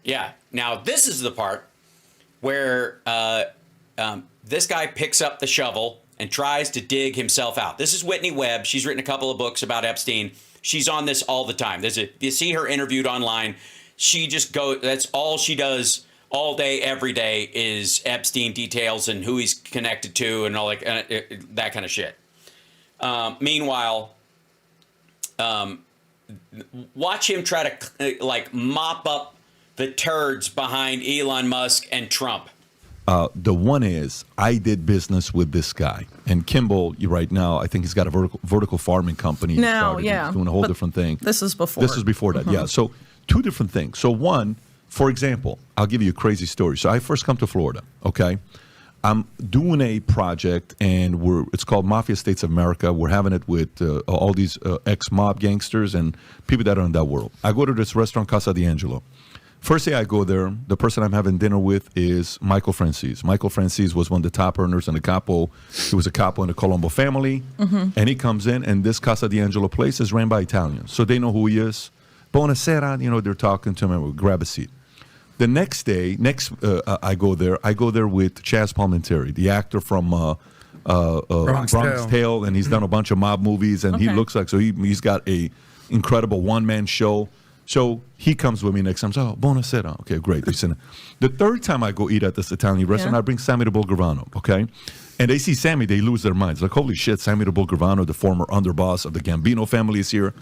Yeah. Now, this is the part where this guy picks up the shovel and tries to dig himself out. This is Whitney Webb. She's written a couple of books about Epstein. She's on this all the time. You see her interviewed online. She just goes, that's all she does all day, every day is Epstein details and who he's connected to and all that kind of shit. Meanwhile, watch him try to mop up the turds behind Elon Musk and Trump. The one is, I did business with this guy. And Kimball, right now, I think he's got a vertical farming company. He's doing a whole different thing. This is before. This is before that, yeah. So two different things. So one, for example, I'll give you a crazy story. So I first come to Florida, okay? I'm doing a project, and it's called Mafia States of America. We're having it with all these ex-mob gangsters and people that are in that world. I go to this restaurant, Casa D'Angelo. First day I go there, the person I'm having dinner with is Michael Francis. Michael Francis was one of the top earners in the capo. He was a capo in the Colombo family. And he comes in, and this Casa D'Angelo place is ran by Italians. So they know who he is. Buonasera, they're talking to him, and we'll grab a seat. The next day, I go there with Chaz Palminteri, the actor from Bronx Tale, and he's done a bunch of mob movies, and he looks like, so he's got a incredible one-man show. So he comes with me next time. So, buonasera. Okay, great. The third time I go eat at this Italian restaurant, I bring Sammy the Bull Gravano, okay? And they see Sammy, they lose their minds. Like, holy shit, Sammy the Bull Gravano, the former underboss of the Gambino family, is here.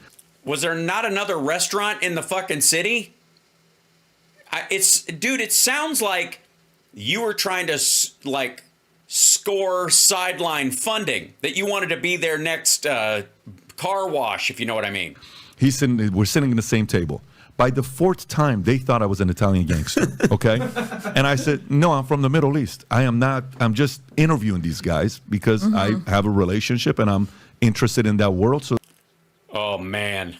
Was there not another restaurant in the fucking city? It sounds like you were trying to score sideline funding, that you wanted to be their next car wash, if you know what I mean. We're sitting in the same table. By the fourth time, they thought I was an Italian gangster, okay? And I said, no, I'm from the Middle East. I am not. I'm just interviewing these guys because I have a relationship and I'm interested in that world. So, oh, man.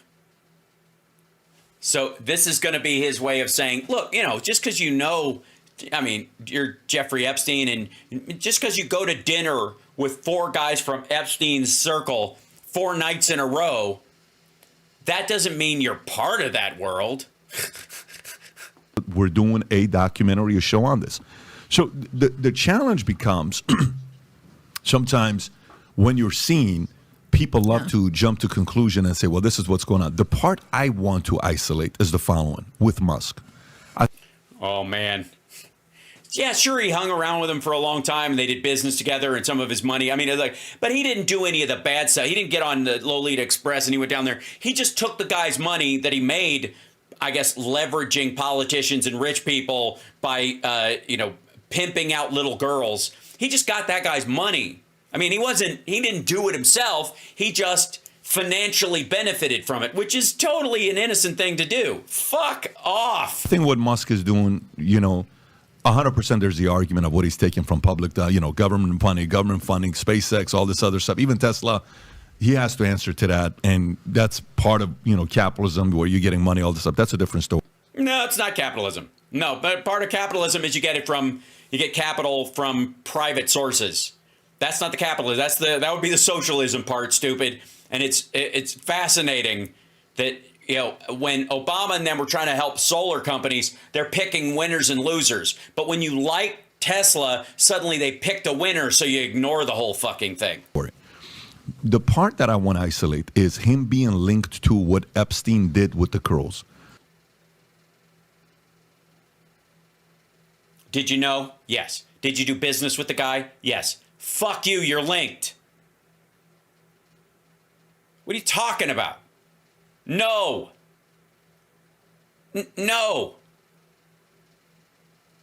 So this is going to be his way of saying, look, just because you're Jeffrey Epstein, and just because you go to dinner with 4 guys from Epstein's circle 4 nights in a row, that doesn't mean you're part of that world. We're doing a documentary, a show on this. So the challenge becomes sometimes when you're seen, people love to jump to conclusion and say, well, this is what's going on. The part I want to isolate is the following with Musk. Oh, man. Yeah, sure, he hung around with him for a long time, and they did business together and some of his money. I mean, but he didn't do any of the bad stuff. He didn't get on the Lolita Express and he went down there. He just took the guy's money that he made, I guess, leveraging politicians and rich people by, pimping out little girls. He just got that guy's money. I mean, he didn't do it himself. He just financially benefited from it, which is totally an innocent thing to do. Fuck off. I think what Musk is doing, 100% there's the argument of what he's taking from public, government funding, SpaceX, all this other stuff, even Tesla. He has to answer to that. And that's part of, capitalism where you're getting money, all this stuff. That's a different story. No, it's not capitalism. No, but part of capitalism is you get capital from private sources. That's not the capitalism. That would be the socialism part, stupid. And it's fascinating that, when Obama and them were trying to help solar companies, they're picking winners and losers. But when you like Tesla, suddenly they picked a winner, so you ignore the whole fucking thing. The part that I want to isolate is him being linked to what Epstein did with the girls. Did you know? Yes. Did you do business with the guy? Yes. Fuck you, you're linked. What are you talking about? No. No.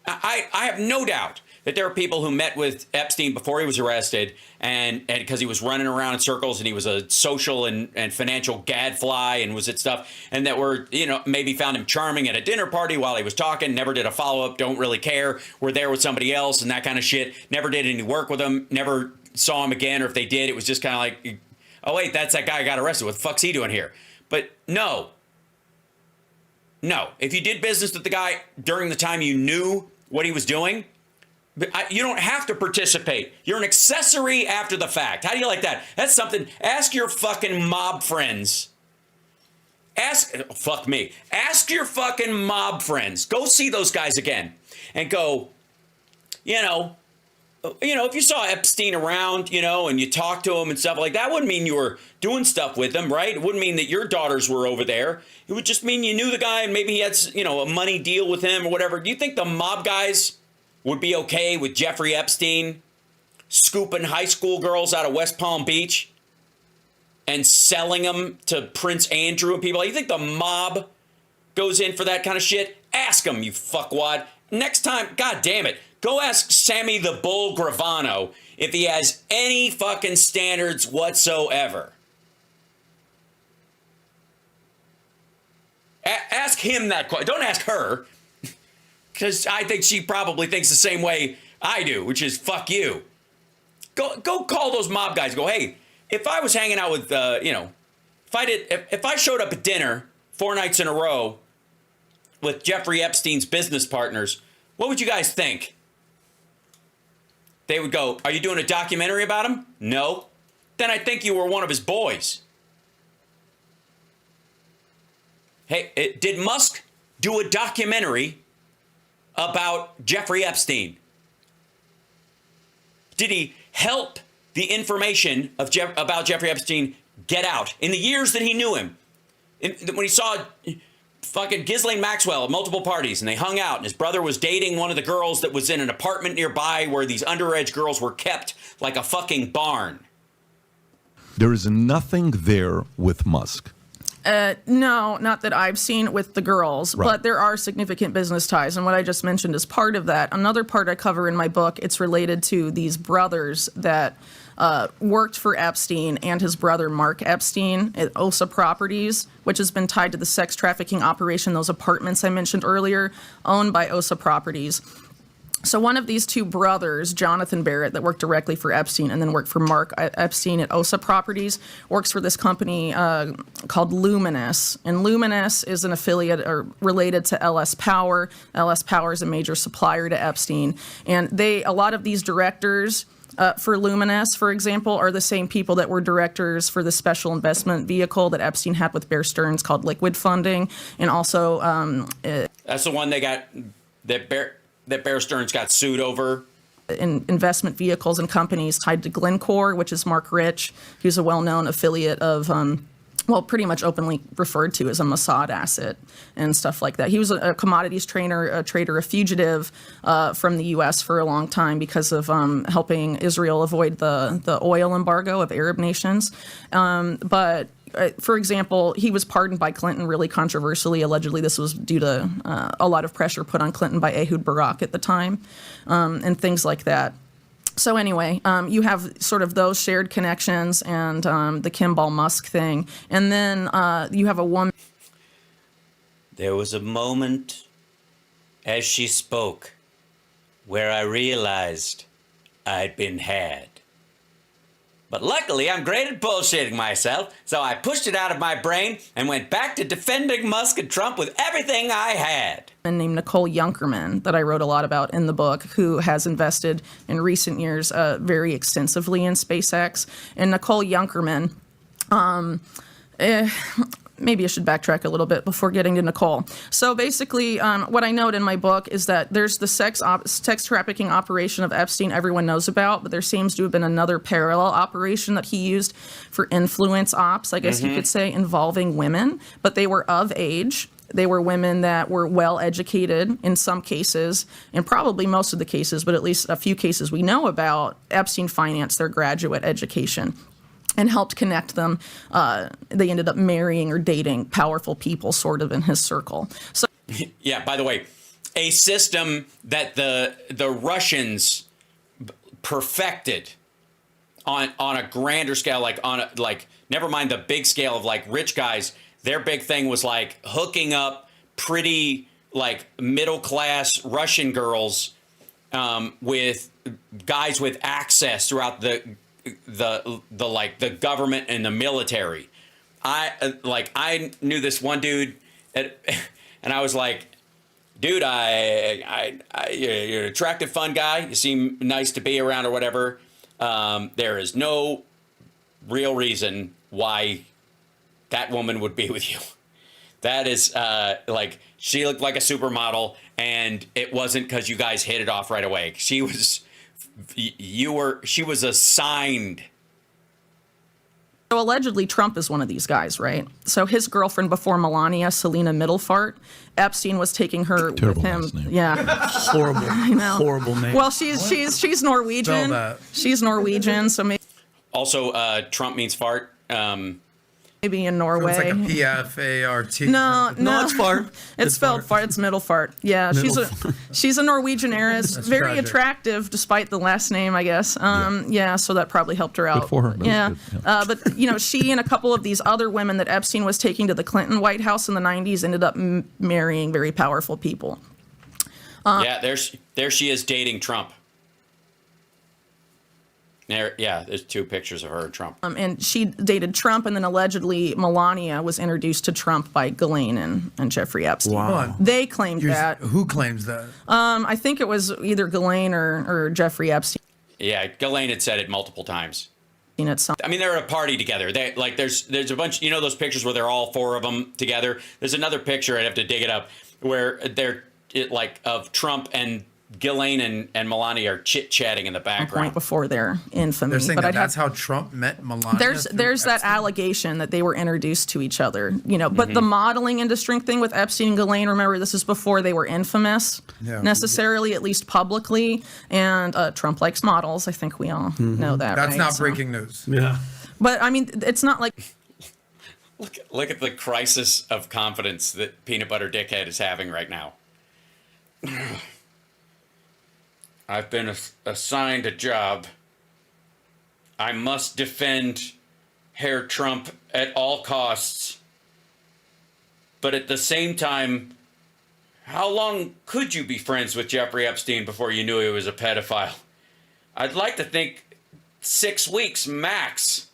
I have no doubt that there are people who met with Epstein before he was arrested and because he was running around in circles and he was a social and financial gadfly and was at stuff, and that were, maybe found him charming at a dinner party while he was talking, never did a follow-up, don't really care, were there with somebody else and that kind of shit, never did any work with him, never saw him again, or if they did, it was just kind of like, oh, wait, that's that guy who got arrested. What the fuck's he doing here? But no. If you did business with the guy during the time you knew what he was doing, you don't have to participate. You're an accessory after the fact. How do you like that? That's something. Ask your fucking mob friends. Fuck me. Ask your fucking mob friends. Go see those guys again and go, if you saw Epstein around, and you talked to him and stuff like that, wouldn't mean you were doing stuff with him, right? It wouldn't mean that your daughters were over there. It would just mean you knew the guy and maybe he had, a money deal with him or whatever. Do you think the mob guys would be okay with Jeffrey Epstein scooping high school girls out of West Palm Beach and selling them to Prince Andrew and people? You think the mob goes in for that kind of shit? Ask them, you fuckwad. Next time, God damn it. Go ask Sammy the Bull Gravano if he has any fucking standards whatsoever. Ask him that question. Don't ask her, because I think she probably thinks the same way I do, which is fuck you. Go call those mob guys. Go, hey, if I was hanging out with, if I showed up at dinner 4 nights in a row with Jeffrey Epstein's business partners, what would you guys think? They would go, are you doing a documentary about him? No. Then I think you were one of his boys. Hey, did Musk do a documentary about Jeffrey Epstein? Did he help the information about Jeffrey Epstein get out in the years that he knew him? When he saw fucking Ghislaine Maxwell at multiple parties and they hung out and his brother was dating one of the girls that was in an apartment nearby where these underage girls were kept like a fucking barn. There is nothing there with Musk. No, not that I've seen with the girls, right. But there are significant business ties. And what I just mentioned is part of that. Another part I cover in my book, it's related to these brothers that worked for Epstein and his brother Mark Epstein at OSA Properties, which has been tied to the sex trafficking operation, those apartments I mentioned earlier, owned by OSA Properties. So one of these two brothers, Jonathan Barrett, that worked directly for Epstein and then worked for Mark Epstein at OSA Properties, works for this company called Luminous. And Luminous is an affiliate or related to LS Power. LS Power is a major supplier to Epstein. And a lot of these directors for Luminous, for example, are the same people that were directors for the special investment vehicle that Epstein had with Bear Stearns called Liquid Funding. And also... That's the one they got... that Bear Stearns got sued over. in investment vehicles and companies tied to Glencore, which is Mark Rich, who's a well-known affiliate of, pretty much openly referred to as a Mossad asset and stuff like that. He was a commodities trader, a fugitive from the U.S. for a long time because of helping Israel avoid the oil embargo of Arab nations. But for example, he was pardoned by Clinton really controversially. Allegedly, this was due to a lot of pressure put on Clinton by Ehud Barak at the time, and things like that. So anyway, you have sort of those shared connections and the Kimball Musk thing. And then you have a woman. There was a moment as she spoke where I realized I'd been had. But luckily, I'm great at bullshitting myself, so I pushed it out of my brain and went back to defending Musk and Trump with everything I had. Named Nicole Junkerman that I wrote a lot about in the book, who has invested in recent years very extensively in SpaceX. And Nicole Junkerman, maybe I should backtrack a little bit before getting to Nicole. So basically, what I note in my book is that there's the sex trafficking operation of Epstein everyone knows about, but there seems to have been another parallel operation that he used for influence ops, I guess you could say, involving women, but they were of age. They were women that were well educated in some cases, and probably most of the cases, but at least a few cases we know about, Epstein financed their graduate education and helped connect them. They ended up marrying or dating powerful people sort of in his circle. So, yeah, by the way, a system that the Russians perfected on a grander scale, never mind the big scale of like rich guys. Their big thing was like hooking up pretty like middle class Russian girls with guys with access throughout the government and the military. I knew this one dude and I was like, dude, you're an attractive, fun guy. You seem nice to be around or whatever. There is no real reason why that woman would be with you. That is she looked like a supermodel, and it wasn't because you guys hit it off right away. She was assigned. So allegedly Trump is one of these guys, right? So his girlfriend before Melania, Selena Middlefart, Epstein was taking her Terrible with him. last name. Yeah. Horrible. I know. Horrible name. Well, she's Norwegian. Spell that. She's Norwegian, so maybe Trump means fart. maybe in Norway. It's like a P-F-A-R-T. No, it's fart. It's spelled fart. It's middle fart. Yeah, she's a Norwegian heiress, very tragic. attractive despite the last name, I guess. Yeah, so that probably helped her out. Good for her. That Yeah, was good. Yeah. but she and a couple of these other women that Epstein was taking to the Clinton White House in the 90s ended up marrying very powerful people. Yeah, there she is dating Trump. There's two pictures of her and Trump. And she dated Trump, and then allegedly Melania was introduced to Trump by Ghislaine and Jeffrey Epstein. Wow. They claimed that. Who claims that? I think it was either Ghislaine or Jeffrey Epstein. Yeah, Ghislaine had said it multiple times. At some I mean, they're at a party together. There's a bunch, those pictures where they're all four of them together. There's another picture, I'd have to dig it up, where of Trump and Ghislaine and Melania are chit-chatting in the background. point before their infamy. They're saying but that's how Trump met Melania. There's that allegation that they were introduced to each other, But the modeling industry thing with Epstein and Ghislaine, remember, this is before they were infamous, necessarily, at least publicly. And Trump likes models. I think we all know that. That's right? not breaking news. Yeah. But I mean, it's not like. Look at the crisis of confidence that Peanut Butter Dickhead is having right now. I've been assigned a job. I must defend Herr Trump at all costs. But at the same time, how long could you be friends with Jeffrey Epstein before you knew he was a pedophile? I'd like to think 6 weeks max.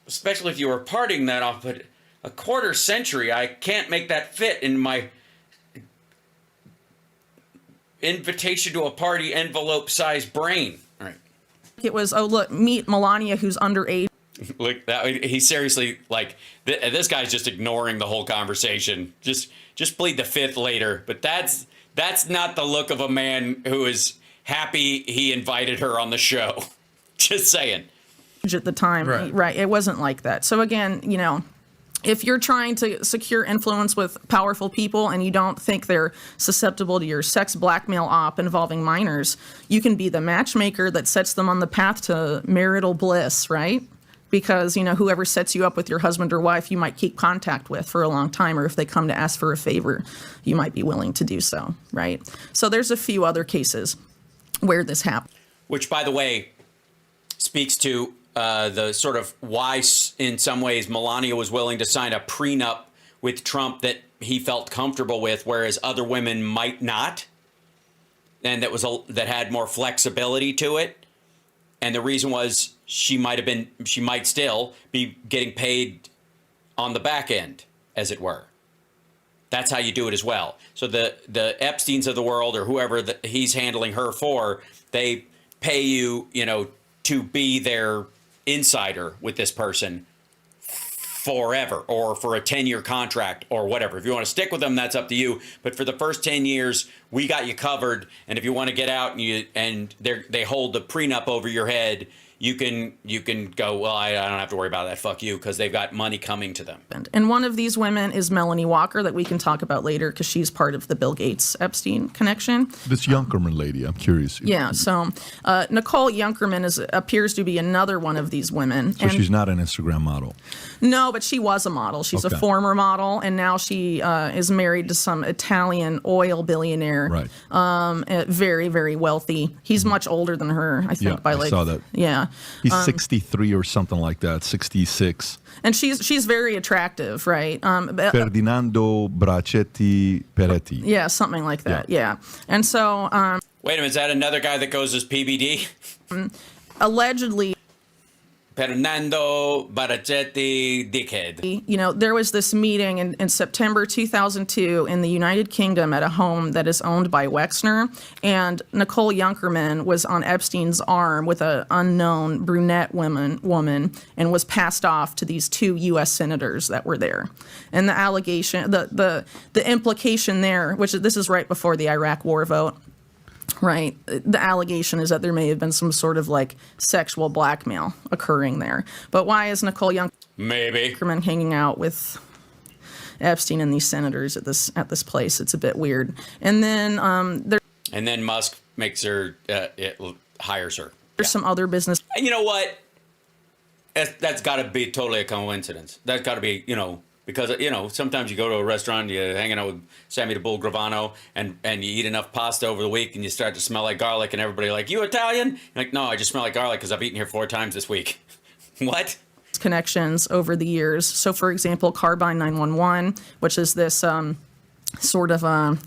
Especially if you were partying that off, but a quarter century, I can't make that fit in my invitation to a party envelope sized brain. All right. It was, look, meet Melania, who's underage. Look, he seriously, this guy's just ignoring the whole conversation. Just plead the fifth later. But that's not the look of a man who is happy he invited her on the show. Just saying. At the time, right? It wasn't like that. So again, if you're trying to secure influence with powerful people and you don't think they're susceptible to your sex blackmail op involving minors, you can be the matchmaker that sets them on the path to marital bliss, right? Because, whoever sets you up with your husband or wife, you might keep contact with for a long time, or if they come to ask for a favor, you might be willing to do so, right? So there's a few other cases where this happened. Which, by the way, speaks to the sort of why, in some ways, Melania was willing to sign a prenup with Trump that he felt comfortable with, whereas other women might not, and that had more flexibility to it. And the reason was she might still be getting paid on the back end, as it were. That's how you do it as well. So the Epsteins of the world, or whoever he's handling her for, they pay you, to be their insider with this person forever, or for a 10-year contract or whatever. If you want to stick with them, that's up to you. But for the first 10 years, we got you covered. And if you want to get out and they hold the prenup over your head, you can go, well, I don't have to worry about that. Fuck you, because they've got money coming to them. And one of these women is Melanie Walker, that we can talk about later, because she's part of the Bill Gates Epstein connection. This Junkerman lady, I'm curious. Yeah, so Nicole Junkerman appears to be another one of these women. So she's not an Instagram model? No, but she was a model. She's a former model, and now she is married to some Italian oil billionaire. Right. Very, very wealthy. He's much older than her, I think. I saw that. Yeah. He's 63 or something like that, 66. And she's very attractive, right? Ferdinando Bracetti Peretti. Yeah, something like that. Yeah. And so wait a minute, is that another guy that goes as PBD? Allegedly, Fernando Bracetti dickhead. There was this meeting in September 2002 in the United Kingdom at a home that is owned by Wexner, and Nicole Junkerman was on Epstein's arm with an unknown brunette woman and was passed off to these two U.S. senators that were there. And the allegation, the implication there, which this is right before the Iraq War vote, right? The allegation is that there may have been some sort of sexual blackmail occurring there. But why is Nicole Junkerman hanging out with Epstein and these senators at this place? It's a bit weird. And then and then Musk makes her hires her. There's some other business. And you know what? That's got to be totally a coincidence. That's got to be, because, sometimes you go to a restaurant, you're hanging out with Sammy the Bull Gravano, and you eat enough pasta over the week, and you start to smell like garlic, and everybody like, you Italian? You're like, no, I just smell like garlic because I've eaten here 4 times this week. What? Connections over the years. So, for example, Carbine 911, which is this sort of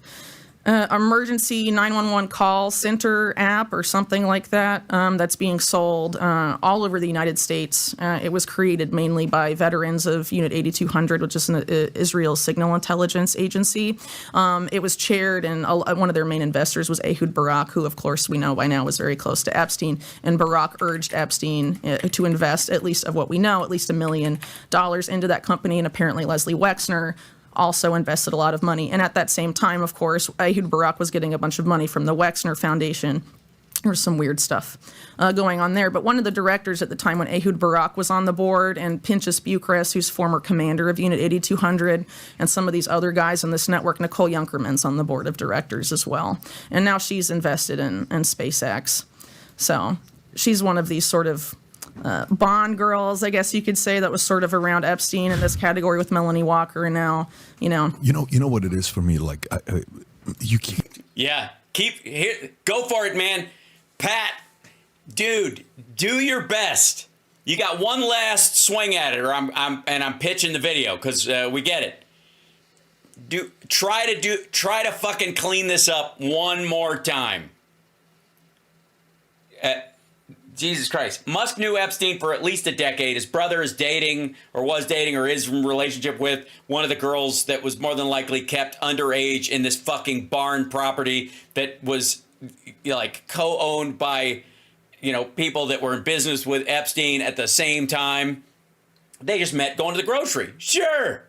emergency 911 call center app or something like that, that's being sold all over the United States. It was created mainly by veterans of Unit 8200, which is Israel's signal intelligence agency. It was chaired, and one of their main investors was Ehud Barak, who, of course, we know by now was very close to Epstein. And Barak urged Epstein to invest, at least of what we know, at least $1 million into that company. And apparently Leslie Wexner also invested a lot of money. And at that same time, of course, Ehud Barak was getting a bunch of money from the Wexner Foundation. There was some weird stuff going on there. But one of the directors at the time when Ehud Barak was on the board, and Pinchas Bucharest, who's former commander of Unit 8200, and some of these other guys in this network, Nicole Junkerman's on the board of directors as well. And now she's invested in SpaceX. So she's one of these sort of Bond girls, I guess you could say, that was sort of around Epstein in this category with Melanie Walker, and now, You know what it is for me? You can't. Yeah, go for it, man. Pat, dude, do your best. You got one last swing at it, or I'm pitching the video because we get it. Try to fucking clean this up one more time. Jesus Christ. Musk knew Epstein for at least a decade. His brother is dating or is in a relationship with one of the girls that was more than likely kept underage in this fucking barn property that was co-owned by, people that were in business with Epstein at the same time. They just met going to the grocery. Sure.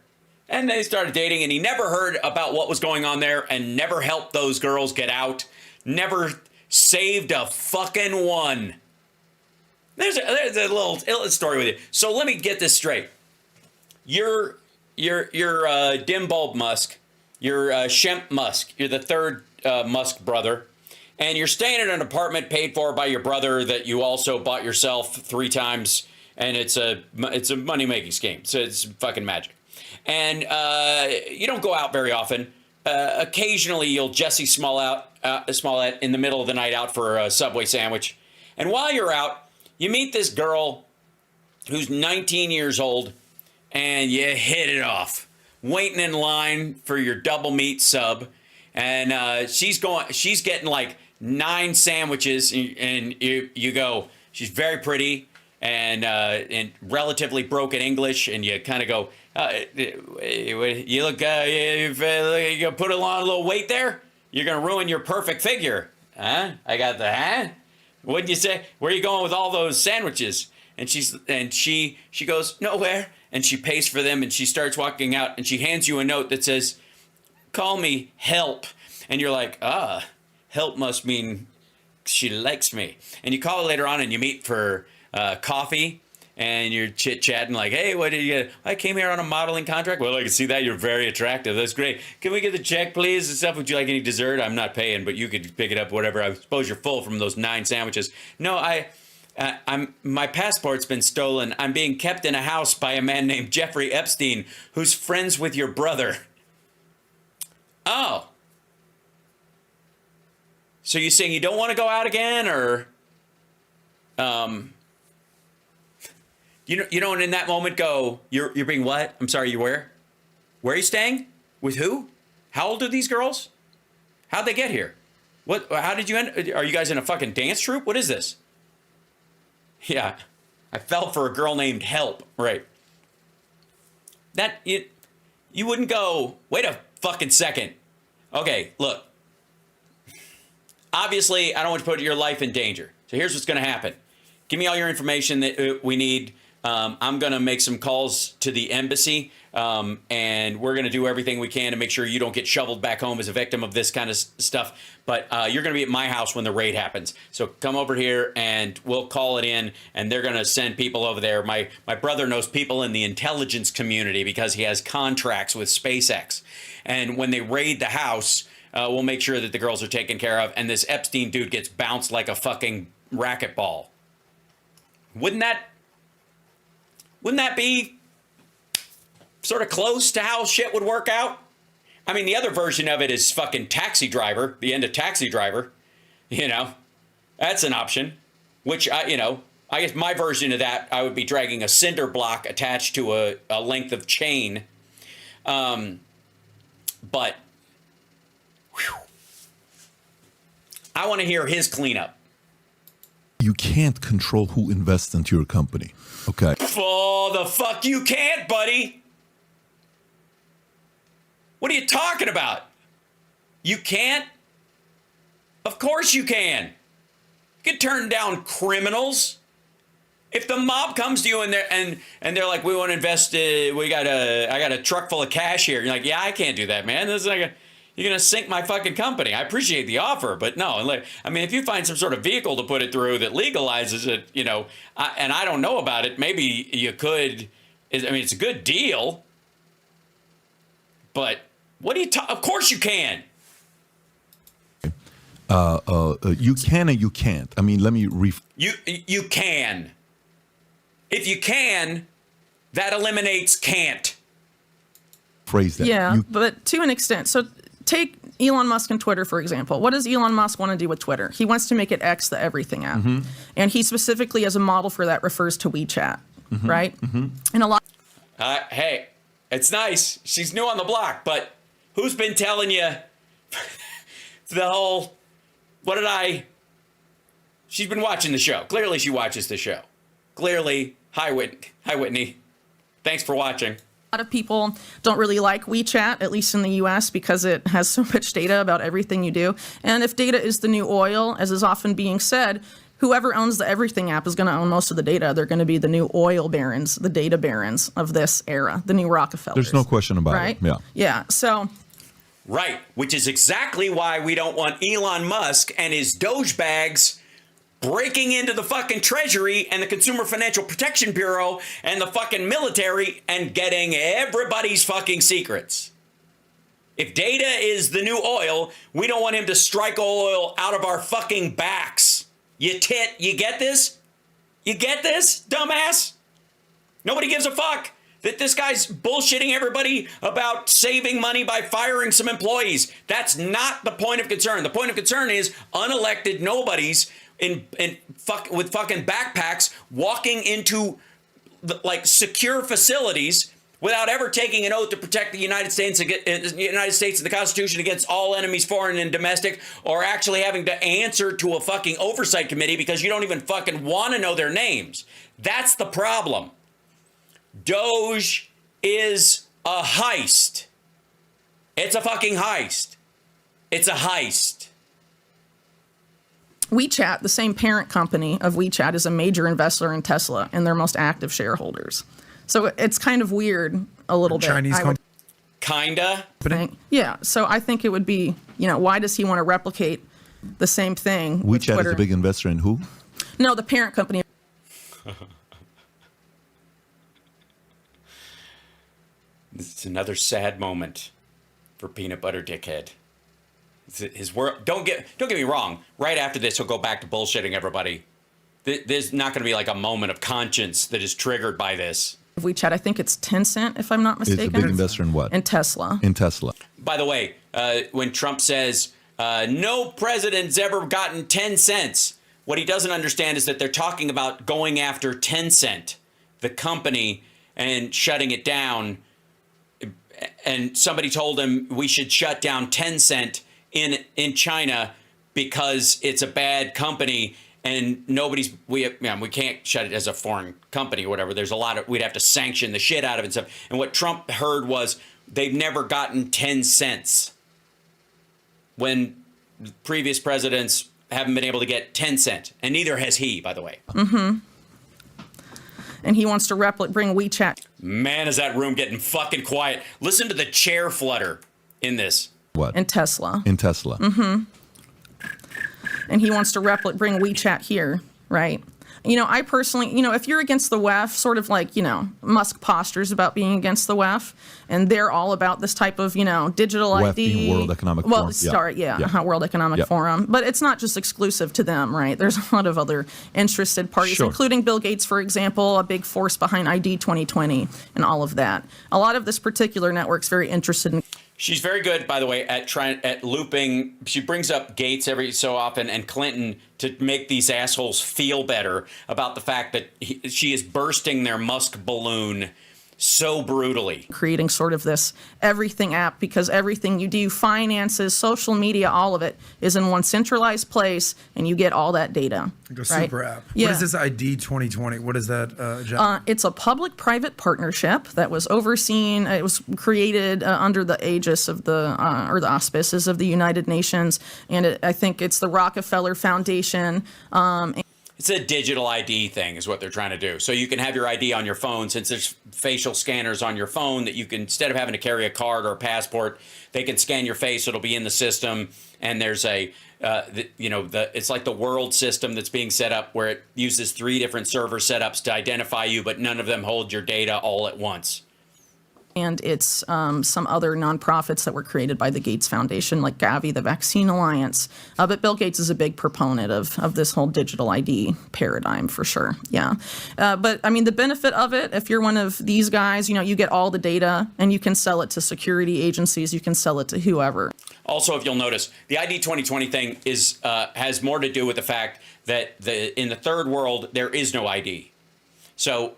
And they started dating, and he never heard about what was going on there and never helped those girls get out. Never Saved a fucking one. There's a little story with it. So let me get this straight. You're Dim Bulb Musk. You're Shemp Musk. You're the third Musk brother. And you're staying in an apartment paid for by your brother that you also bought yourself 3 times. And it's a money-making scheme. So it's fucking magic. And you don't go out very often. Occasionally you'll Jesse Smollett in the middle of the night out for a Subway sandwich. And while you're out, you meet this girl who's 19 years old, and you hit it off, waiting in line for your double meat sub. And she's getting like 9 sandwiches, and you go, she's very pretty and in relatively broken English, and you kind of go, you look, you put on a little weight there, you're gonna ruin your perfect figure, huh? I got the huh? What'd you say? Where are you going with all those sandwiches? And she goes, nowhere. And she pays for them, and she starts walking out, and she hands you a note that says, call me help. And you're like, help must mean she likes me. And you call her later on, and you meet for coffee, and you're chit-chatting like, hey, what did you get? I came here on a modeling contract. Well, I can see that. You're very attractive. That's great. Can we get the check, please, and stuff? Would you like any dessert? I'm not paying, but you could pick it up, whatever. I suppose you're full from those 9 sandwiches. No, my passport's been stolen. I'm being kept in a house by a man named Jeffrey Epstein, who's friends with your brother. Oh. So you're saying you don't want to go out again, or you don't in that moment go, you're being what? I'm sorry, you where? Where are you staying? With who? How old are these girls? How'd they get here? What? How did you end? Are you guys in a fucking dance troupe? What is this? Yeah, I fell for a girl named Help. Right. That you wouldn't go, wait a fucking second. Okay, look. Obviously, I don't want to put your life in danger. So here's what's going to happen. Give me all your information that we need. I'm going to make some calls to the embassy, and we're going to do everything we can to make sure you don't get shoveled back home as a victim of this kind of stuff. But you're going to be at my house when the raid happens. So come over here, and we'll call it in, and they're going to send people over there. My brother knows people in the intelligence community because he has contracts with SpaceX. And when they raid the house, we'll make sure that the girls are taken care of, and this Epstein dude gets bounced like a fucking racquetball. Wouldn't that be sort of close to how shit would work out? I mean, the other version of it is fucking Taxi Driver, the end of Taxi Driver. You know, that's an option, which, I guess my version of that, I would be dragging a cinder block attached to a length of chain. But whew, I want to hear his cleanup. You can't control who invests into your company, okay? Oh, the fuck you can't, buddy. What are you talking about? You can't? Of course you can. You can turn down criminals. If the mob comes to you and they're like, we want to invest, I got a truck full of cash here. You're like, yeah, I can't do that, man. This is like you're going to sink my fucking company. I appreciate the offer, but no. I mean, if you find some sort of vehicle to put it through that legalizes it, and I don't know about it, maybe you could. I mean, it's a good deal, but what do you of course you can. You can and you can't. I mean, let me You can. If you can, that eliminates can't. Phrase that. Yeah, but to an extent. So take Elon Musk and Twitter, for example. What does Elon Musk want to do with Twitter? He wants to make it X, the everything app. Mm-hmm. And he specifically, as a model for that, refers to WeChat, mm-hmm. right? Mm-hmm. And a lot. Hey, it's nice. She's new on the block, but who's been telling you the whole, she's been watching the show. Clearly she watches the show. Clearly, hi Whitney. Thanks for watching. A lot of people don't really like WeChat, at least in the US, because it has so much data about everything you do. And if data is the new oil, as is often being said, whoever owns the everything app is going to own most of the data. They're going to be the new oil barons, the data barons of this era, the new Rockefellers. There's no question about right? it. Yeah. Yeah. So Right, which is exactly why we don't want Elon Musk and his Doge bags breaking into the fucking Treasury and the Consumer Financial Protection Bureau and the fucking military and getting everybody's fucking secrets. If data is the new oil, we don't want him to strike oil out of our fucking backs. You tit, you get this? You get this, dumbass? Nobody gives a fuck that this guy's bullshitting everybody about saving money by firing some employees. That's not the point of concern. The point of concern is unelected nobodies with fucking backpacks walking into like secure facilities without ever taking an oath to protect the United States and the Constitution against all enemies, foreign and domestic, or actually having to answer to a fucking oversight committee because you don't even fucking want to know their names. That's the problem. Doge is a heist. It's a fucking heist. It's a heist. WeChat, the same parent company of WeChat, is a major investor in Tesla and their most active shareholders. So it's kind of weird a little bit. Chinese company. Kinda. Yeah. So I think it would be, why does he want to replicate the same thing? WeChat is a big investor in who? No, the parent company. It's another sad moment for Peanut Butter Dickhead. His world. Don't get me wrong. Right after this, he'll go back to bullshitting everybody. There's not going to be like a moment of conscience that is triggered by this. WeChat, I think it's Tencent, if I'm not mistaken. Is a big investor in what? In Tesla. In Tesla. By the way, when Trump says no president's ever gotten 10 cents, what he doesn't understand is that they're talking about going after Tencent, the company, and shutting it down. And somebody told him we should shut down Tencent in China because it's a bad company and we can't shut it as a foreign company or whatever. There's a lot of, we'd have to sanction the shit out of it and stuff. And what Trump heard was they've never gotten 10 cents when previous presidents haven't been able to get 10 cents. And neither has he, by the way. Mm-hmm. And he wants to bring WeChat. Man, is that room getting fucking quiet. Listen to the chair flutter in this. What? In Tesla. In Tesla. Mm-hmm. And he wants to bring WeChat here, right? I personally, if you're against the WEF, sort of like, Musk postures about being against the WEF, and they're all about this type of, digital WEF ID. being World Economic Forum. World Economic Forum. But it's not just exclusive to them, right? There's a lot of other interested parties, including Bill Gates, for example, a big force behind ID 2020 and all of that. A lot of this particular network's very interested in. She's very good, by the way, at looping. She brings up Gates every so often and Clinton to make these assholes feel better about the fact that she is bursting their Musk balloon so brutally. Creating sort of this everything app, because everything you do, finances, social media, all of it is in one centralized place, and you get all that data. Like a super app. Yeah. What is this ID 2020? What is that, Jen? It's a public-private partnership that was overseen. It was created under the aegis of or the auspices of the United Nations, and I think it's the Rockefeller Foundation. It's a digital ID thing is what they're trying to do. So you can have your ID on your phone, since there's facial scanners on your phone, that you can, instead of having to carry a card or a passport, they can scan your face. It'll be in the system. And there's it's like the world system that's being set up where it uses 3 different server setups to identify you, but none of them hold your data all at once. And it's some other nonprofits that were created by the Gates Foundation, like Gavi, the Vaccine Alliance. But Bill Gates is a big proponent of this whole digital ID paradigm, for sure. Yeah. But, I mean, the benefit of it, if you're one of these guys, you get all the data and you can sell it to security agencies. You can sell it to whoever. Also, if you'll notice, the ID 2020 thing has more to do with the fact that in the third world, there is no ID. So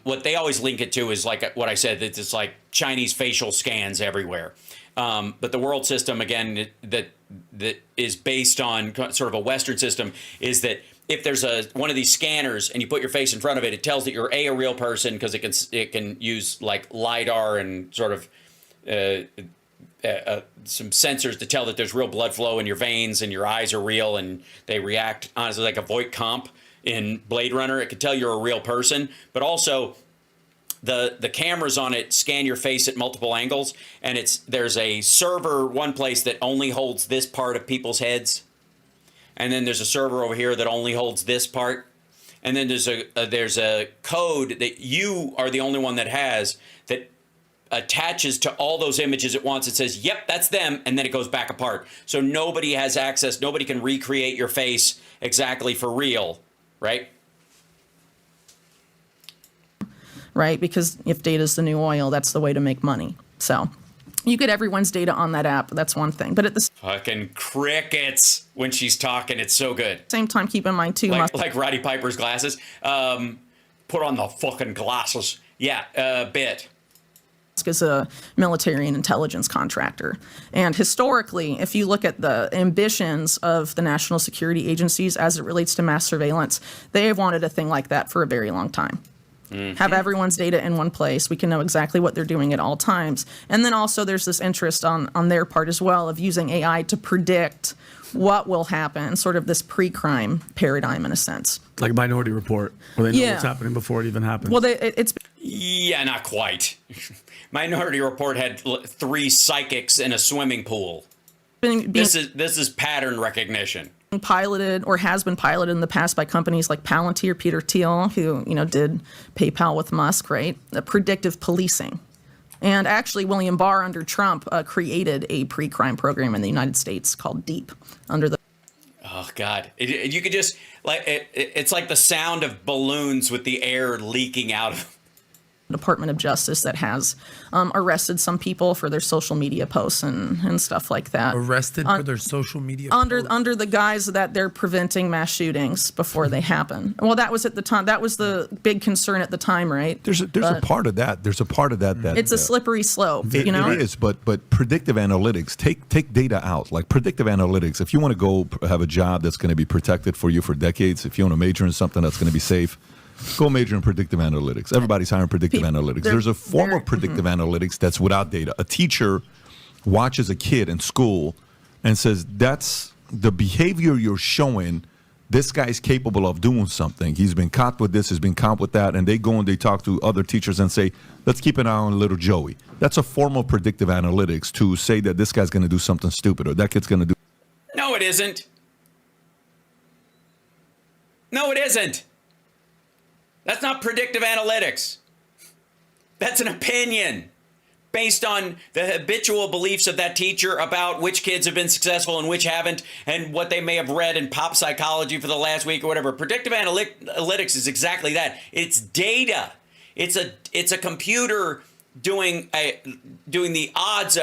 what they always link it to is like what I said, that it's like Chinese facial scans everywhere. But the world system, again, that is based on sort of a Western system, is that if there's one of these scanners and you put your face in front of it, it tells that you're a real person, because it can use like LiDAR and sort of some sensors to tell that there's real blood flow in your veins and your eyes are real, and they react honestly like a Voight comp in Blade Runner. It could tell you're a real person, but also the cameras on it scan your face at multiple angles, and there's a server one place that only holds this part of people's heads, and then there's a server over here that only holds this part, and then there's a code that you are the only one that has that attaches to all those images at once. It says, yep, that's them, and then it goes back apart. So nobody has access, nobody can recreate your face exactly for real, right? Right, because if data is the new oil, that's the way to make money. So you get everyone's data on that app. That's one thing. But at the fucking crickets when she's talking. It's so good. Same time, keep in mind, too. Like Roddy Piper's glasses. Put on the fucking glasses. Yeah, bit. Is a military and intelligence contractor. And historically, if you look at the ambitions of the national security agencies as it relates to mass surveillance, they have wanted a thing like that for a very long time. Have everyone's data in one place. We can know exactly what they're doing at all times. And then also there's this interest on their part as well of using AI to predict what will happen, sort of this pre-crime paradigm in a sense. Like Minority Report, where they know what's happening before it even happens. Well, it's... Yeah, not quite. Minority Report had 3 psychics in a swimming pool. This is pattern recognition. Piloted or has been piloted in the past by companies like Palantir, Peter Thiel, who did PayPal with Musk, right? The predictive policing. And actually, William Barr under Trump created a pre-crime program in the United States called DEEP under the. Oh God! You could just it's like the sound of balloons with the air leaking out of. Department of Justice that has arrested some people for their social media posts and stuff like that. Arrested for their social media posts? Under the guise that they're preventing mass shootings before they happen. Well, that was at the time. That was the big concern at the time, right? There's a part of that. There's a part of that it's a slippery slope. It is, but predictive analytics take data out. Like predictive analytics, if you want to go have a job that's going to be protected for you for decades, if you want to major in something that's going to be safe, go major in predictive analytics. Everybody's hiring predictive analytics. There's a form of predictive analytics that's without data. A teacher watches a kid in school and says, that's the behavior you're showing. This guy's capable of doing something. He's been caught with this, he's been caught with that. And they go and they talk to other teachers and say, let's keep an eye on little Joey. That's a form of predictive analytics to say that this guy's going to do something stupid or that kid's going to do. No, it isn't. No, it isn't. That's not predictive analytics. That's an opinion based on the habitual beliefs of that teacher about which kids have been successful and which haven't, and what they may have read in pop psychology for the last week or whatever. Predictive analytics is exactly that. It's data. It's a computer doing the odds,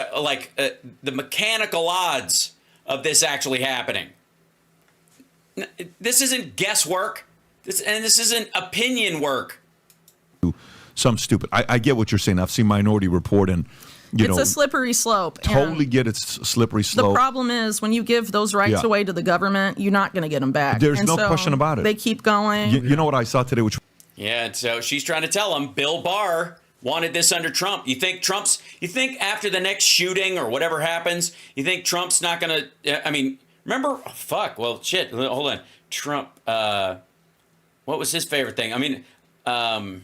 the mechanical odds of this actually happening. This isn't guesswork. This isn't opinion work. Some stupid. I get what you're saying. I've seen Minority Report, and it's a slippery slope. Totally get its slippery slope. The problem is when you give those rights away to the government, you're not going to get them back. There's no question about it. They keep going. You know what I saw today? And so she's trying to tell him Bill Barr wanted this under Trump. You think after the next shooting or whatever happens, you think Trump's not going to? I mean, remember? Oh, fuck. Well, shit. Hold on. Trump. What was his favorite thing? I mean, I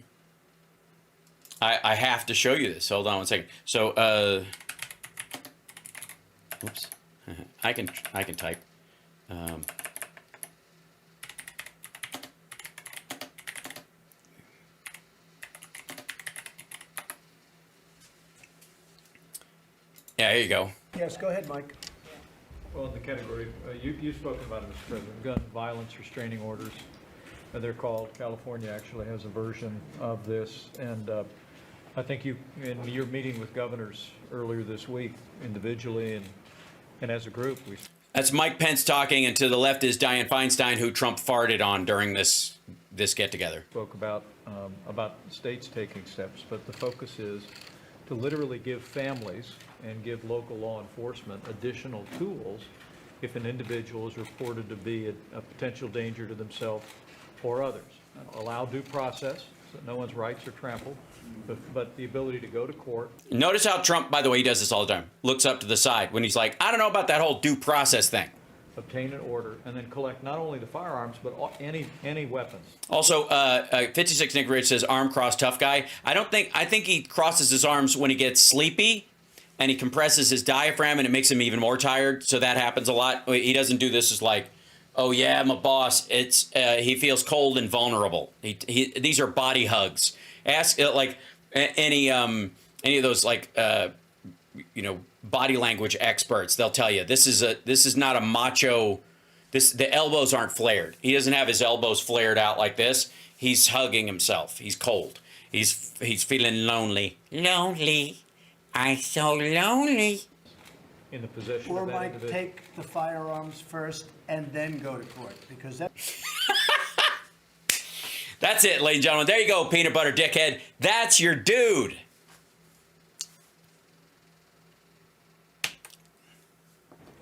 have to show you this. Hold on one second. So, oops, I can type. Yeah, here you go. Yes, go ahead, Mike. Well, in the category, you've spoken about it, Mr. President, gun violence restraining orders. They're called. California actually has a version of this, and I think in your meeting with governors earlier this week, individually and as a group, That's Mike Pence talking, and to the left is Dianne Feinstein, who Trump farted on during this get-together. Spoke about states taking steps, but the focus is to literally give families and give local law enforcement additional tools if an individual is reported to be a potential danger to themselves or others. Allow due process so that no one's rights are trampled, but the ability to go to court. Notice how Trump, by the way, he does this all the time, looks up to the side when he's like, I don't know about that whole due process thing. obtain an order, and then collect not only the firearms, but any weapons. Also, 56 Nick Rich says, arm cross tough guy. I think he crosses his arms when he gets sleepy and he compresses his diaphragm and it makes him even more tired. So that happens a lot. He doesn't do this as like, oh yeah, I'm a boss. It's he feels cold and vulnerable. These are body hugs. Ask like any of those like body language experts. They'll tell you this is not a macho. The elbows aren't flared. He doesn't have his elbows flared out like this. He's hugging himself. He's cold. He's feeling lonely. Lonely. I'm so lonely. In the possession Or of that might individual. take the firearms first and then go to court, because that. That's it, ladies and gentlemen. There you go, peanut butter dickhead. That's your dude.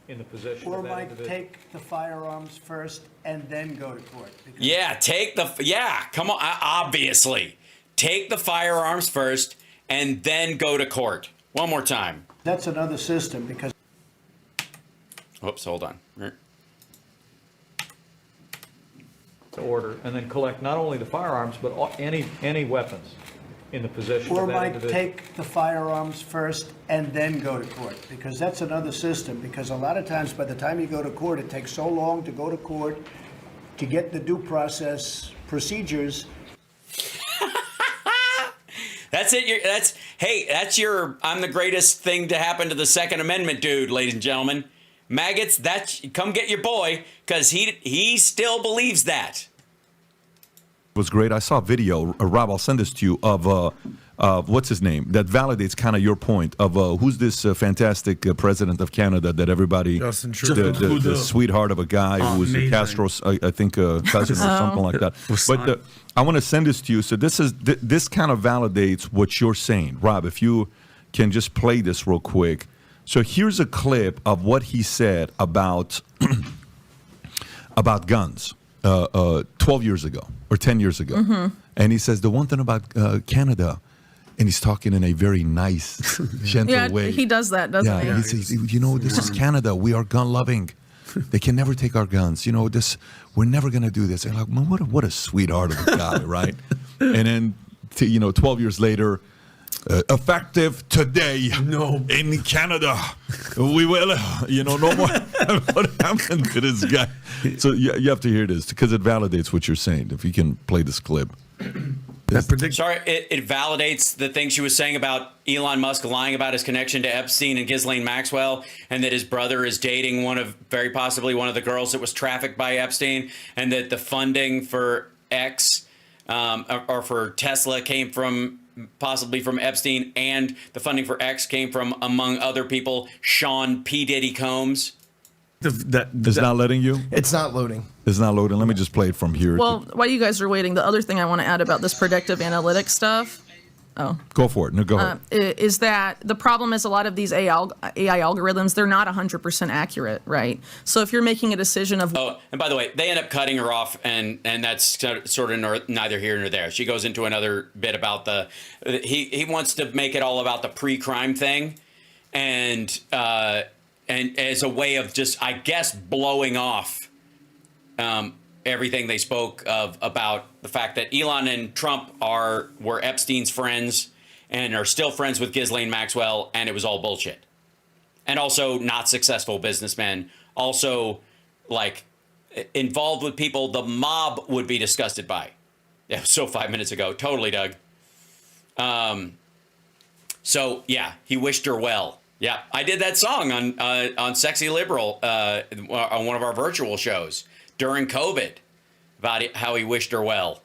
In the possession Or of that might individual. take the firearms first and then go to court. because- Yeah, come on. Obviously. Take the firearms first and then go to court. One more time. That's another system, because Oops, hold on. Order, and then collect not only the firearms, but any weapons in the possession or of that might individual. take the firearms first and then go to court, because that's another system, because a lot of times by the time you go to court, it takes so long to go to court to get the due process procedures. That's it. That's your I'm the greatest thing to happen to the Second Amendment, dude, ladies and gentlemen. Maggots, come get your boy, because he still believes that. It was great. I saw a video, Rob, I'll send this to you, of what's his name, that validates kind of your point of who's this fantastic president of Canada that everybody, Justin Trudeau. the sweetheart of a guy who was amazing. Castro's, I think, cousin or something like that. But I want to send this to you. So this kind of validates what you're saying. Rob, if you can just play this real quick. So here's a clip of what he said about guns 12 years ago or 10 years ago. Mm-hmm. And he says, the one thing about Canada, and he's talking in a very nice, gentle way. Yeah, he does that, doesn't he? Yeah, he says, this is Canada. We are gun loving. They can never take our guns. We're never going to do this. And like, man, what a sweetheart of a guy, right? And then, 12 years later, effective today in Canada. We will, no more. What happened to this guy? So you have to hear this because it validates what you're saying. If you can play this clip. Sorry, it validates the thing she was saying about Elon Musk lying about his connection to Epstein and Ghislaine Maxwell, and that his brother is dating very possibly one of the girls that was trafficked by Epstein, and that the funding for X or for Tesla came possibly from Epstein, and the funding for X came from, among other people, Sean P. Diddy Combs. It's not letting you? It's not loading. It's not loading. Let me just play it from here. Well, while you guys are waiting, the other thing I want to add about this predictive analytics stuff. Go for it. No, go ahead. Is that the problem is a lot of these AI algorithms, they're not 100% accurate, right? So if you're making a decision of... Oh, and by the way, they end up cutting her off, and that's sort of neither here nor there. She goes into another bit about he wants to make it all about the pre-crime thing, and as a way of just, I guess, blowing off everything they spoke of about the fact that Elon and Trump were Epstein's friends and are still friends with Ghislaine Maxwell, and it was all bullshit. And also not successful businessmen, also like involved with people the mob would be disgusted by. Yeah, so 5 minutes ago. Totally, Doug. So yeah, he wished her well. Yeah, I did that song on Sexy Liberal on one of our virtual shows during COVID about how he wished her well.